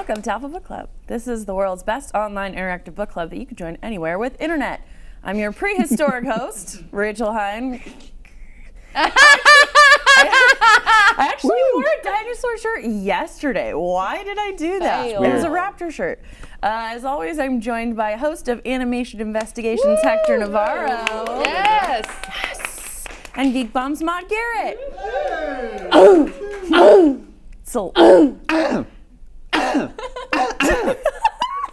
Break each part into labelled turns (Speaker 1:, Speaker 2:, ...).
Speaker 1: Welcome to Alpha Book Club. This is the world's best online interactive book club that you can join anywhere with internet. I'm your prehistoric host, Rachel Heine. I actually wore a dinosaur shirt yesterday. Why did I do that? It was a raptor shirt. As always, I'm joined by host of Animation Investigations, Hector Navarro.
Speaker 2: Yes.
Speaker 1: Yes. And Geek Bomb's Maude Garrett.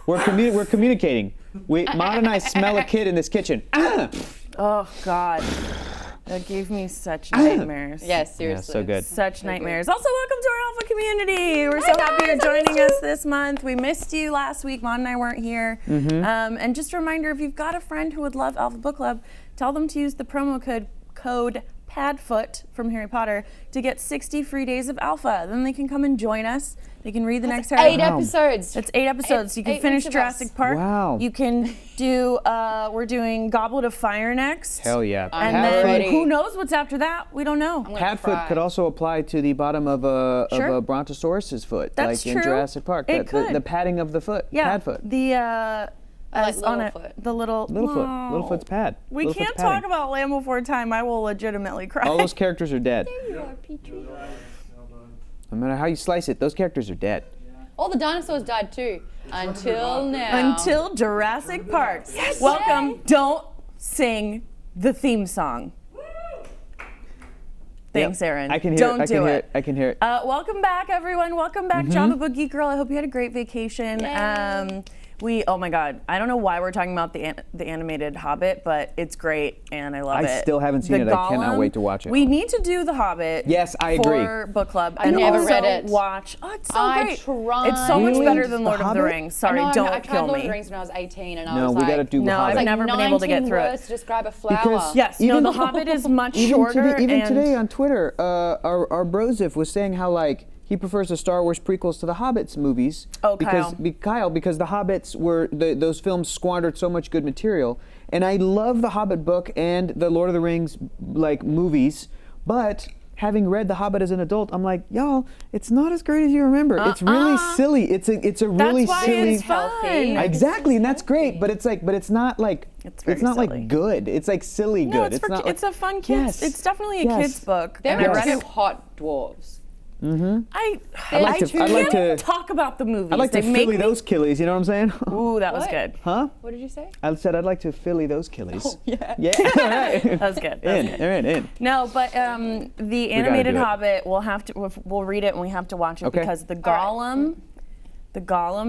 Speaker 3: We're communicating. Maude and I smell a kid in this kitchen.
Speaker 1: Oh God, that gave me such nightmares.
Speaker 2: Yes, seriously.
Speaker 3: Yeah, so good.
Speaker 1: Such nightmares. Also, welcome to our Alpha community. We're so happy you're joining us this month. We missed you last week. Maude and I weren't here. And just a reminder, if you've got a friend who would love Alpha Book Club, tell them to use the promo code PADFOOT from Harry Potter to get 60 free days of Alpha. Then they can come and join us. They can read the next Harry Potter.
Speaker 2: 8 episodes.
Speaker 1: It's 8 episodes. You can finish Jurassic Park.
Speaker 3: Wow.
Speaker 1: You can do, we're doing Goblet of Fire next.
Speaker 3: Hell yeah.
Speaker 1: And then who knows what's after that? We don't know.
Speaker 3: Padfoot could also apply to the bottom of a Brontosaurus's foot,
Speaker 1: That's
Speaker 3: like
Speaker 1: true.
Speaker 3: in Jurassic Park.
Speaker 1: It could.
Speaker 3: The padding of the foot.
Speaker 1: Yeah.
Speaker 3: Padfoot.
Speaker 1: The
Speaker 2: like
Speaker 1: on it,
Speaker 2: Littlefoot.
Speaker 1: the little
Speaker 3: Littlefoot.
Speaker 1: No.
Speaker 3: Littlefoot's pad.
Speaker 1: We
Speaker 3: Littlefoot's
Speaker 1: can't
Speaker 3: padding.
Speaker 1: talk about Land Before Time. I will legitimately cry.
Speaker 3: All those characters are dead.
Speaker 2: There you are, Petrie.
Speaker 3: No matter how you slice it, those characters are dead.
Speaker 2: All the dinosaurs died too. Until now.
Speaker 1: Until Jurassic Park. Yes. Welcome. Don't sing the theme song. Thanks, Aaron.
Speaker 3: I can hear
Speaker 1: Don't
Speaker 3: it.
Speaker 1: do it.
Speaker 3: I can hear it.
Speaker 1: Welcome back, everyone. Welcome back, Java Book Geek Girl. I hope you had a great vacation. Oh my God, I don't know why we're talking about the animated Hobbit, but it's great and I love it.
Speaker 3: I still haven't seen it. I cannot wait to watch it.
Speaker 1: We need to do the Hobbit.
Speaker 3: Yes, I agree.
Speaker 1: For book club.
Speaker 2: I never
Speaker 1: also
Speaker 2: read it.
Speaker 1: Watch. Oh, it's so
Speaker 2: I
Speaker 1: great.
Speaker 2: tried.
Speaker 1: It's so much
Speaker 3: Really?
Speaker 1: better than Lord
Speaker 3: The
Speaker 1: of the
Speaker 3: Hobbit?
Speaker 1: Rings. Sorry,
Speaker 2: I
Speaker 1: don't
Speaker 2: tried
Speaker 1: kill
Speaker 2: Lord of
Speaker 1: me.
Speaker 2: the Rings when I was 18 and I
Speaker 3: No,
Speaker 2: was
Speaker 3: we
Speaker 2: like,
Speaker 3: gotta do the
Speaker 1: No,
Speaker 3: Hobbit.
Speaker 1: I've never been able to get
Speaker 2: 19
Speaker 1: through it.
Speaker 2: words to describe a flower.
Speaker 3: Because-
Speaker 1: Yes,
Speaker 3: Even
Speaker 1: the
Speaker 3: the-
Speaker 1: Hobbit is much shorter.
Speaker 3: Even
Speaker 1: and
Speaker 3: today on Twitter, our Brosif was saying how he prefers the Star Wars prequels to the Hobbits movies.
Speaker 1: Oh,
Speaker 3: because the Hobbits were those films squandered so much good material, and I love the Hobbit book and the Lord of the Rings movies, but having read The Hobbit as an adult, I'm like, y'all, it's not as great as you remember. It's really silly. It's a really
Speaker 1: That's why
Speaker 3: silly.
Speaker 1: it's fun.
Speaker 3: Exactly, and that's great, but it's not like
Speaker 1: very
Speaker 3: it's not
Speaker 1: silly.
Speaker 3: like good. It's like silly
Speaker 1: No,
Speaker 3: good.
Speaker 1: it's
Speaker 3: not
Speaker 1: it's a fun kids.
Speaker 3: Yes.
Speaker 1: It's definitely a
Speaker 3: Yes.
Speaker 1: kids book.
Speaker 2: There
Speaker 1: and I
Speaker 2: are
Speaker 1: read
Speaker 2: two
Speaker 1: it.
Speaker 2: hot dwarves.
Speaker 1: I'd
Speaker 3: like to
Speaker 1: talk about the movies.
Speaker 3: I'd like to
Speaker 1: They make
Speaker 3: Philly
Speaker 1: me-
Speaker 3: those killies, you know what I'm saying?
Speaker 1: Ooh, that was
Speaker 2: What?
Speaker 1: good.
Speaker 3: Huh?
Speaker 2: What did you say?
Speaker 3: I said I'd like to Philly those killies.
Speaker 2: Oh, yeah.
Speaker 3: Yeah. All right.
Speaker 1: That was good. That was good.
Speaker 3: They're in.
Speaker 1: No, but the animated
Speaker 3: do it.
Speaker 1: Hobbit, we'll read it and we have to watch it
Speaker 3: Okay.
Speaker 1: because the Gollum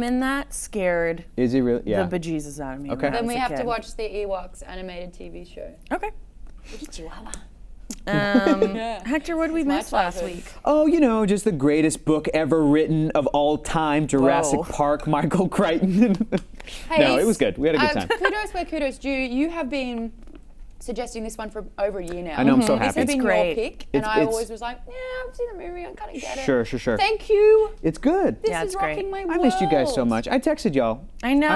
Speaker 1: in that scared
Speaker 3: Is he really? Yeah.
Speaker 1: the bejesus out of me.
Speaker 3: Okay.
Speaker 1: when I
Speaker 2: Then
Speaker 1: was
Speaker 2: we
Speaker 1: a
Speaker 2: have to
Speaker 1: kid.
Speaker 2: watch the Ewoks animated TV show.
Speaker 1: Okay.
Speaker 2: Chihuahua.
Speaker 1: Hector, what did we
Speaker 2: my
Speaker 1: miss last
Speaker 2: childhood.
Speaker 1: week?
Speaker 3: Oh, just the greatest book ever written of all time, Jurassic
Speaker 1: Whoa.
Speaker 3: Park, Michael Crichton. No, it was good. We had a good time.
Speaker 2: Kudos where kudos due. You have been suggesting this one for over a year now.
Speaker 3: I know, I'm so
Speaker 2: This
Speaker 3: happy.
Speaker 2: has been
Speaker 1: great.
Speaker 2: your pick, and
Speaker 3: It's-
Speaker 2: I
Speaker 3: it's-
Speaker 2: always was like, yeah, I've seen the movie, I kind of get it.
Speaker 3: Sure.
Speaker 2: Thank you.
Speaker 3: It's good.
Speaker 2: This
Speaker 1: Yeah,
Speaker 2: is
Speaker 1: it's great.
Speaker 2: rocking my world.
Speaker 3: I missed you guys so much. I texted y'all.
Speaker 1: I know.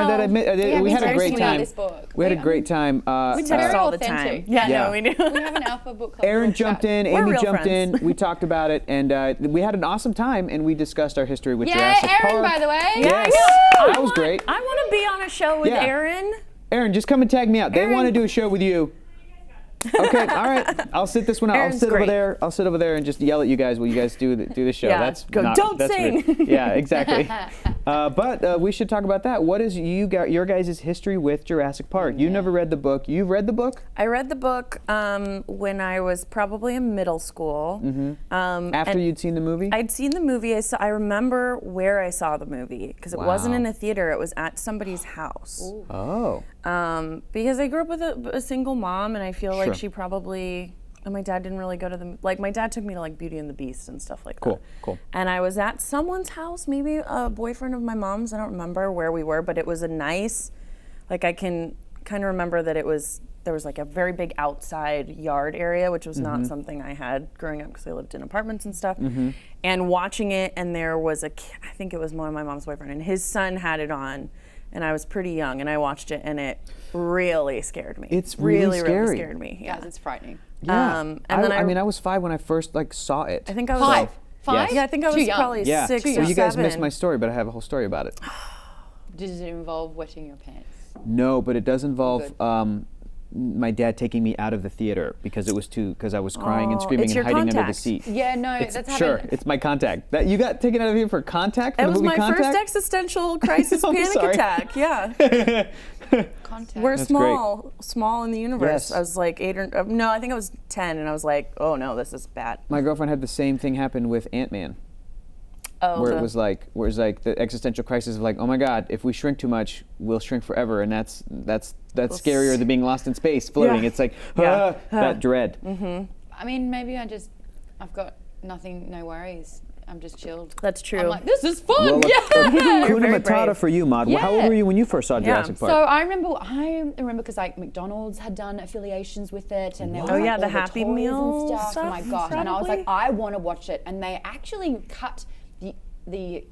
Speaker 3: We had a great time.
Speaker 2: This book.
Speaker 3: We had a great time.
Speaker 1: We text
Speaker 2: very
Speaker 1: all the
Speaker 2: authentic.
Speaker 1: time. Yeah,
Speaker 3: Yeah.
Speaker 1: no, we do.
Speaker 2: We have an Alpha Book Club.
Speaker 3: Aaron
Speaker 2: little
Speaker 3: jumped
Speaker 2: chat.
Speaker 3: in,
Speaker 1: We're
Speaker 3: Amy
Speaker 1: real
Speaker 3: jumped
Speaker 1: friends.
Speaker 3: in, we talked about it, and we had an awesome time, and we discussed our history with
Speaker 2: Yeah,
Speaker 3: Jurassic
Speaker 2: Aaron,
Speaker 3: Park.
Speaker 2: by the way.
Speaker 3: Yes, that was great.
Speaker 1: I want to be on a show with
Speaker 3: Yeah.
Speaker 1: Aaron.
Speaker 3: Aaron, just come and tag me out. They
Speaker 1: Aaron-
Speaker 3: want to do a show with you. Okay, all right. I'll sit this one out.
Speaker 1: Aaron's
Speaker 3: I'll sit
Speaker 1: great.
Speaker 3: over there. I'll sit over there and just yell at you guys while you guys do the show.
Speaker 1: Yeah,
Speaker 3: That's
Speaker 1: go,
Speaker 3: not,
Speaker 1: "Don't
Speaker 3: that's
Speaker 1: sing."
Speaker 3: rude. Yeah, exactly. But we should talk about that. What is your guys' history with Jurassic Park? You never read the book. You've read the book?
Speaker 1: I read the book when I was probably in middle school.
Speaker 3: After
Speaker 1: and
Speaker 3: you'd seen the movie?
Speaker 1: I'd seen the movie. I remember where I saw the movie because it wasn't
Speaker 3: Wow.
Speaker 1: in a theater. It was at somebody's house.
Speaker 3: Oh.
Speaker 1: Because I grew up with a single mom, and I feel like
Speaker 3: Sure.
Speaker 1: she probably. And my dad didn't really go to the. My dad took me to Beauty and the Beast and stuff like that.
Speaker 3: Cool.
Speaker 1: And I was at someone's house, maybe a boyfriend of my mom's. I don't remember where we were, but it was a nice. I can kind of remember that there was a very big outside yard area, which was not something I had growing up because I lived in apartments and stuff. And watching it, and there was I think it was one of my mom's boyfriend, and his son had it on, and I was pretty young, and I watched it, and it really scared me.
Speaker 3: It's really scary.
Speaker 1: really scared me. Yeah.
Speaker 2: Guys, it's frightening.
Speaker 3: Yeah.
Speaker 1: And then
Speaker 3: I was 5 when I first saw it.
Speaker 1: I think I was
Speaker 2: Five. 5?
Speaker 1: Yeah, I think I
Speaker 2: Too
Speaker 1: was
Speaker 2: young.
Speaker 1: probably
Speaker 3: Yeah.
Speaker 1: 6 or
Speaker 3: Well, you guys
Speaker 1: 7.
Speaker 3: missed my story, but I have a whole story about it.
Speaker 2: Did it involve wetting your pants?
Speaker 3: No, but it does involve
Speaker 2: Good.
Speaker 3: my dad taking me out of the theater because I was crying and
Speaker 1: Oh,
Speaker 3: screaming
Speaker 1: it's
Speaker 3: and
Speaker 1: your
Speaker 3: hiding under the
Speaker 1: contact.
Speaker 3: seat.
Speaker 2: Yeah, no,
Speaker 3: It's,
Speaker 2: that's
Speaker 3: sure,
Speaker 2: happened.
Speaker 3: it's my contact. That you got taken out of the theater for Contact? For
Speaker 1: It
Speaker 3: the
Speaker 1: was
Speaker 3: movie
Speaker 1: my
Speaker 3: Contact?
Speaker 1: first existential crisis
Speaker 3: I'm
Speaker 1: panic
Speaker 3: sorry.
Speaker 1: attack. Yeah.
Speaker 2: Contact.
Speaker 1: We're
Speaker 3: That's
Speaker 1: small in the universe.
Speaker 3: Yes.
Speaker 1: I was like 8 or no, I think I was 10, and I was like, oh no, this is bad.
Speaker 3: My girlfriend had the same thing happen with Ant-Man.
Speaker 1: Oh,
Speaker 3: Where it was like the existential crisis of like, oh my God, if we shrink too much, we'll shrink forever, and that's scarier than being lost in space, floating.
Speaker 1: Yeah.
Speaker 3: It's like
Speaker 1: Yeah.
Speaker 3: that dread.
Speaker 2: I mean, maybe I've got no worries. I'm just chilled.
Speaker 1: That's true.
Speaker 2: I'm like, this is fun.
Speaker 3: Well,
Speaker 2: yeah.
Speaker 3: Kuna
Speaker 1: very
Speaker 3: Matata
Speaker 1: brave.
Speaker 3: for you, Maude. How old
Speaker 2: Yeah.
Speaker 3: were you when you first saw Jurassic Park?
Speaker 2: So I remember because like McDonald's had done affiliations with it, and there was
Speaker 1: Oh,
Speaker 2: like,
Speaker 1: yeah,
Speaker 2: all
Speaker 1: the Happy
Speaker 2: toys
Speaker 1: Meal
Speaker 2: and stuff. Oh my
Speaker 1: stuff,
Speaker 2: gosh! And I was like,
Speaker 1: probably?
Speaker 2: I want to watch it, and they actually cut the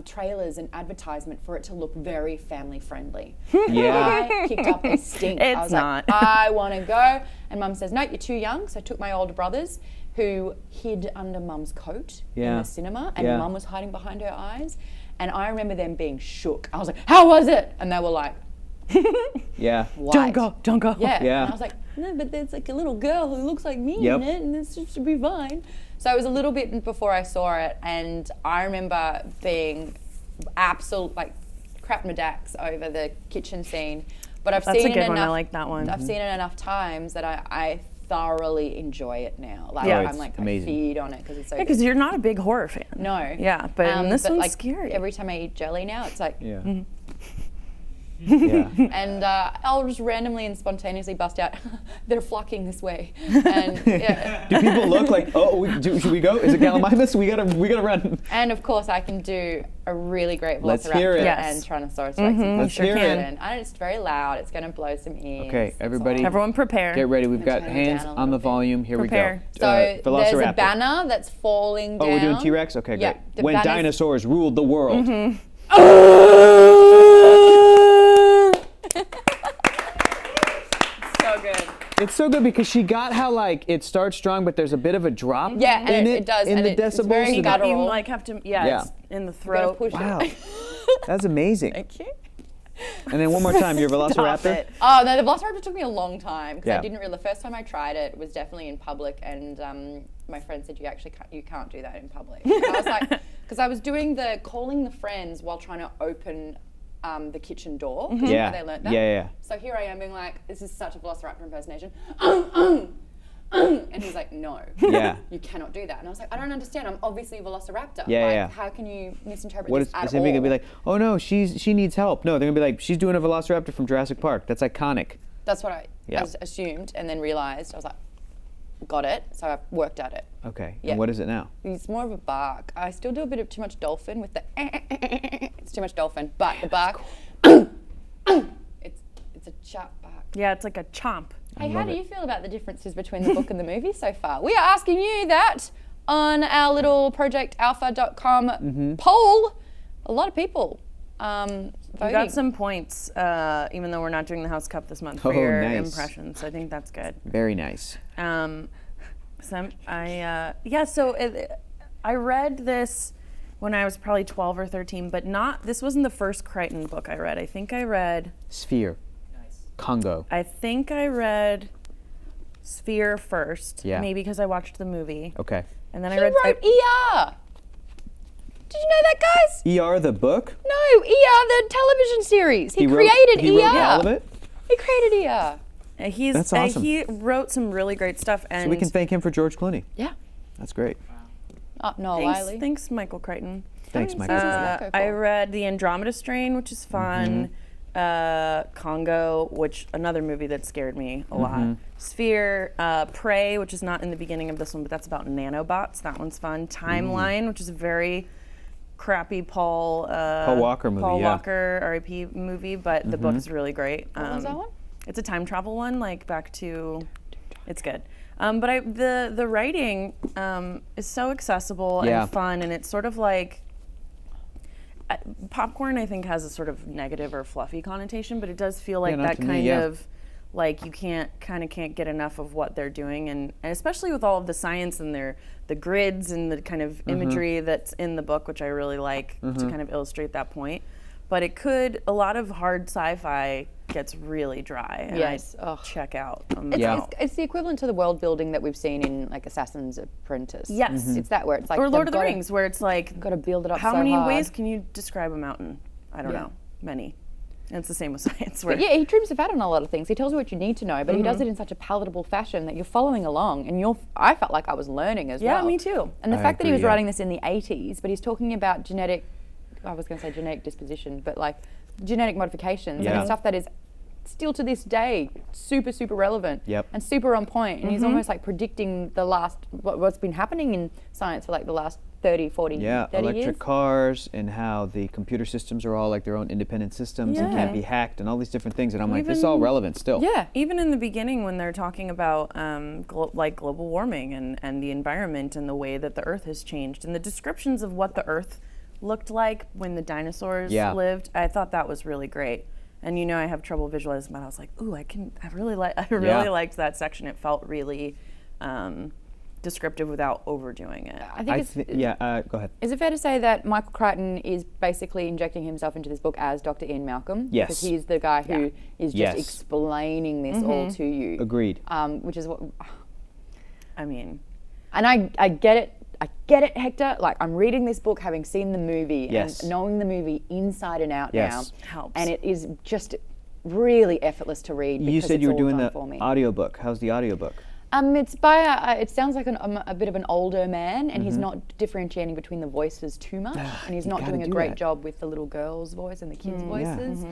Speaker 2: trailers and advertisement for it to look very family friendly.
Speaker 3: Yeah.
Speaker 2: I kicked up a stink. I
Speaker 1: It's
Speaker 2: was
Speaker 1: not.
Speaker 2: like, I want to go, and Mum says, no, you're too young. So I took my older brothers, who hid under Mum's coat in
Speaker 3: Yeah.
Speaker 2: the cinema, and
Speaker 3: Yeah.
Speaker 2: Mum was hiding behind her eyes. And I remember them being shook. I was like, how was it? And they were like,
Speaker 3: Yeah.
Speaker 2: white.
Speaker 1: Don't go.
Speaker 2: Yeah.
Speaker 3: Yeah.
Speaker 2: And I was like, no, but there's like a little girl who looks like me
Speaker 3: Yep.
Speaker 2: in it, and this should be fine. So it was a little bit before I saw it, and I remember being absolute like crap my dacks over the kitchen scene. But I've
Speaker 1: That's
Speaker 2: seen
Speaker 1: a good
Speaker 2: it
Speaker 1: one.
Speaker 2: enough.
Speaker 1: I like that one.
Speaker 2: I've seen it enough times that I thoroughly enjoy it now. Like
Speaker 1: Yeah.
Speaker 2: I'm
Speaker 3: It's
Speaker 2: like
Speaker 3: amazing.
Speaker 2: I feed on it because it's so.
Speaker 1: Because
Speaker 2: good.
Speaker 1: you're not a big horror fan.
Speaker 2: No.
Speaker 1: Yeah, but this one's
Speaker 2: like,
Speaker 1: scary.
Speaker 2: Every time I eat jelly now, it's like.
Speaker 3: Yeah. Yeah.
Speaker 2: And I'll just randomly and spontaneously bust out, they're flocking this way. And yeah.
Speaker 3: Do people look like, should we go? Is it Gallimimus? We gotta run.
Speaker 2: And of course I can do a really great
Speaker 3: Let's hear
Speaker 2: Velociraptor
Speaker 3: it.
Speaker 1: Yes.
Speaker 2: and Tyrannosaurus Rex.
Speaker 3: Let's
Speaker 1: sure
Speaker 3: hear
Speaker 1: can.
Speaker 3: it.
Speaker 2: And it's very loud, it's gonna blow some ears.
Speaker 3: Okay,
Speaker 2: It's
Speaker 3: everybody.
Speaker 2: all-
Speaker 1: Everyone prepare.
Speaker 3: Get ready. We've
Speaker 2: I'm
Speaker 3: got
Speaker 2: gonna turn it
Speaker 3: hands
Speaker 2: down a
Speaker 3: on the
Speaker 2: little bit.
Speaker 3: volume. Here
Speaker 1: Prepare.
Speaker 3: we
Speaker 2: So
Speaker 3: go.
Speaker 2: there's a
Speaker 3: Velociraptor.
Speaker 2: banner that's falling down.
Speaker 3: Oh, we're doing T-Rex? Okay,
Speaker 2: Yeah,
Speaker 3: great.
Speaker 2: the
Speaker 3: When
Speaker 2: banner's-
Speaker 3: dinosaurs ruled the world.
Speaker 2: So good.
Speaker 3: It's so good because she got how like it starts strong, but there's a bit of a drop.
Speaker 2: Yeah, and
Speaker 3: in
Speaker 2: it does,
Speaker 3: in
Speaker 2: and
Speaker 3: the
Speaker 2: it's
Speaker 3: decibels.
Speaker 2: very
Speaker 3: so that-
Speaker 2: guttural.
Speaker 1: You like have to,
Speaker 3: Yeah.
Speaker 1: it's in the
Speaker 2: Gotta
Speaker 1: throat.
Speaker 2: push
Speaker 3: Wow,
Speaker 2: it.
Speaker 3: that's amazing.
Speaker 2: Thank you.
Speaker 3: And then one more time, your
Speaker 1: Stop
Speaker 3: Velociraptor.
Speaker 1: it.
Speaker 2: Oh no, the Velociraptor took me a long time because
Speaker 3: Yeah.
Speaker 2: I didn't really. The first time I tried it was definitely in public, and my friend said you can't do that in public. And I was like, because I was doing the calling the friends while trying to open the kitchen door. 'Cause you know
Speaker 3: Yeah.
Speaker 2: how they learnt that.
Speaker 3: Yeah.
Speaker 2: So here I am being like, this is such a Velociraptor impersonation. And he's like, no,
Speaker 3: Yeah.
Speaker 2: you cannot do that. And I was like, I don't understand. I'm obviously a Velociraptor.
Speaker 3: Yeah,
Speaker 2: like,
Speaker 3: yeah.
Speaker 2: How can you misinterpret
Speaker 3: What
Speaker 2: this
Speaker 3: is
Speaker 2: at
Speaker 3: somebody gonna be
Speaker 2: all?
Speaker 3: like? Oh no, she needs help. No, they're gonna be like, she's doing a Velociraptor from Jurassic Park. That's iconic.
Speaker 2: That's what I
Speaker 3: Yeah.
Speaker 2: assumed, and then realized I was like, got it. So I worked at it.
Speaker 3: Okay.
Speaker 2: Yeah.
Speaker 3: And what is it now?
Speaker 2: It's more of a bark. I still do a bit of too much dolphin with the. It's too much dolphin, but the bark. It's a sharp bark.
Speaker 1: Yeah, it's like a chomp.
Speaker 2: Hey, how
Speaker 3: love
Speaker 2: do
Speaker 3: it.
Speaker 2: you feel about the differences between the book and the movie so far? We are asking you that on our little projectalpha.com poll. A lot of people voting.
Speaker 1: We got some points, even though we're not doing the House Cup this month, for
Speaker 3: Oh,
Speaker 1: your
Speaker 3: nice.
Speaker 1: impressions. I think that's good.
Speaker 3: Very nice.
Speaker 1: I read this when I was probably 12 or 13, but this wasn't the first Crichton book I read. I think I read
Speaker 3: Sphere. Congo.
Speaker 1: Sphere first,
Speaker 3: Yeah.
Speaker 1: maybe because I watched the movie.
Speaker 3: Okay.
Speaker 1: And then
Speaker 2: He
Speaker 1: I read
Speaker 2: wrote ER. Did you know that, guys?
Speaker 3: ER the book.
Speaker 2: No, ER, the television series. He
Speaker 3: wrote-
Speaker 2: created
Speaker 3: he
Speaker 2: ER.
Speaker 3: wrote all of it.
Speaker 2: He created ER.
Speaker 3: That's awesome.
Speaker 1: He wrote some really great stuff. And
Speaker 3: So we can thank him for George Clooney.
Speaker 2: Yeah.
Speaker 3: That's great.
Speaker 2: Noel
Speaker 1: thanks,
Speaker 2: Wiley.
Speaker 1: thanks, Michael Crichton.
Speaker 3: Thanks, Michael.
Speaker 1: I read The Andromeda Strain, which is fun. Congo, which another movie that scared me a lot. Sphere, Prey, which is not in the beginning of this one, but that's about nanobots. That one's fun. Timeline, which is a very crappy Paul
Speaker 3: Walker movie,
Speaker 1: Paul
Speaker 3: yeah.
Speaker 1: Walker R.I.P. movie, but the book is really great.
Speaker 2: What was that one?
Speaker 1: It's a time travel one, like back to. It's good. But the writing is so accessible
Speaker 3: Yeah.
Speaker 1: and fun, and it's sort of like. Popcorn, I think, has a sort of negative or fluffy connotation, but it does feel like
Speaker 3: not
Speaker 1: that
Speaker 3: to me,
Speaker 1: kind
Speaker 3: yeah.
Speaker 1: of like you can't get enough of what they're doing, and especially with all of the science and the grids and the kind of imagery that's in the book, which I really like to kind of illustrate that point. But a lot of hard sci-fi gets really dry, and I check out.
Speaker 2: It's the equivalent to the world building that we've seen in like Assassin's Apprentice.
Speaker 1: Yes.
Speaker 2: It's that where it's like,
Speaker 1: or Lord of the Rings, where it's like,
Speaker 2: got to build it up.
Speaker 1: How
Speaker 2: so
Speaker 1: many
Speaker 2: hard.
Speaker 1: ways can you describe a mountain? I don't know. Many. And it's the same with science.
Speaker 2: But yeah, he trims the fat on a lot of things. He tells you what you need to know, but he does it in such a palatable fashion that you're following along, and I felt like I was learning as well.
Speaker 1: Yeah, me too.
Speaker 2: And the fact that he was writing this in the 80s, but he's talking about genetic disposition, but like genetic modifications and stuff that is still to this day super, super relevant and super on point. And he's almost like predicting what's been happening in science for like the last 30, 40, 30 years.
Speaker 3: Electric cars, and how the computer systems are all like their own independent systems and can't be hacked, and all these different things. And I'm like, this is all relevant still.
Speaker 1: Yeah, even in the beginning when they're talking about global warming and the environment and the way that the Earth has changed, and the descriptions of what the Earth looked like when the dinosaurs lived, I thought that was really great. And I have trouble visualizing, but I was like, ooh, I really liked that section. It felt really descriptive without overdoing it.
Speaker 2: I think
Speaker 3: go ahead.
Speaker 2: Is it fair to say that Michael Crichton is basically injecting himself into this book as Dr. Ian Malcolm?
Speaker 3: Yes.
Speaker 2: Because he's the guy who is just explaining this all to you.
Speaker 3: Agreed.
Speaker 2: Which is what
Speaker 1: I mean.
Speaker 2: And I get it. I get it, Hector. Like, I'm reading this book having seen the movie and knowing the movie inside and out now.
Speaker 1: Helps.
Speaker 2: And it is just really effortless to read.
Speaker 3: You said you were doing the
Speaker 2: for me.
Speaker 3: audiobook. How's the audiobook?
Speaker 2: It's by it sounds like a bit of an older man, and he's not differentiating between the voices too much, and he's not doing a great job with the little girl's voice and the kids' voices,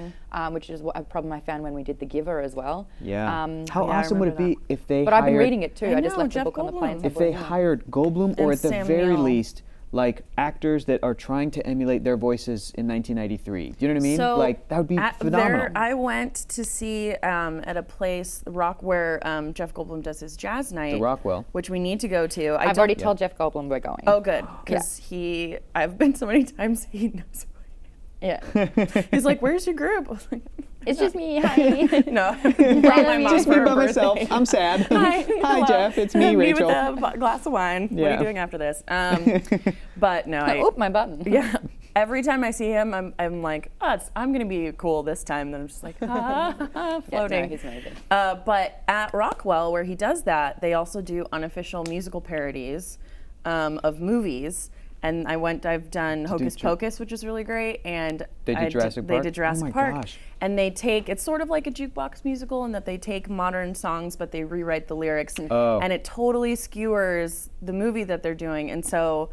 Speaker 2: which is a problem I found when we did The Giver as well.
Speaker 3: Yeah. How awesome would it be if they
Speaker 2: But I've been reading it too. I just left
Speaker 1: Jeff
Speaker 2: the book on the plane.
Speaker 3: If they hired Goldblum, or at the very least, like actors that are trying to emulate their voices in 1993. Do you know what I mean?
Speaker 1: So
Speaker 3: like that would be phenomenal.
Speaker 1: I went to see at a place, where Jeff Goldblum does his jazz night.
Speaker 3: The Rockwell.
Speaker 1: Which we need to go to.
Speaker 2: I've already told Jeff Goldblum we're going.
Speaker 1: Oh, good. Because I've been so many times, he knows.
Speaker 2: Yeah.
Speaker 1: He's like, where's your group? I was like,
Speaker 2: it's just me. Hi.
Speaker 1: No. My mom
Speaker 3: just
Speaker 1: for
Speaker 3: me
Speaker 1: her
Speaker 3: by
Speaker 1: birthday.
Speaker 3: myself. I'm sad.
Speaker 1: Hi.
Speaker 3: Hi, Jeff. It's me, Rachel.
Speaker 1: Me with a glass of wine. What are you doing after this? But no,
Speaker 2: my button.
Speaker 1: Yeah. Every time I see him, I'm like, I'm going to be cool this time. Then I'm just like, floating.
Speaker 2: Yeah, no, he's amazing.
Speaker 1: But at Rockwell, where he does that, they also do unofficial musical parodies of movies. And I've done Hocus Pocus, which is really great, and
Speaker 3: they did Jurassic Park.
Speaker 1: They did Jurassic Park,
Speaker 3: Gosh.
Speaker 1: And it's sort of like a jukebox musical in that they take modern songs, but they rewrite the lyrics, and it totally skewers the movie that they're doing, and so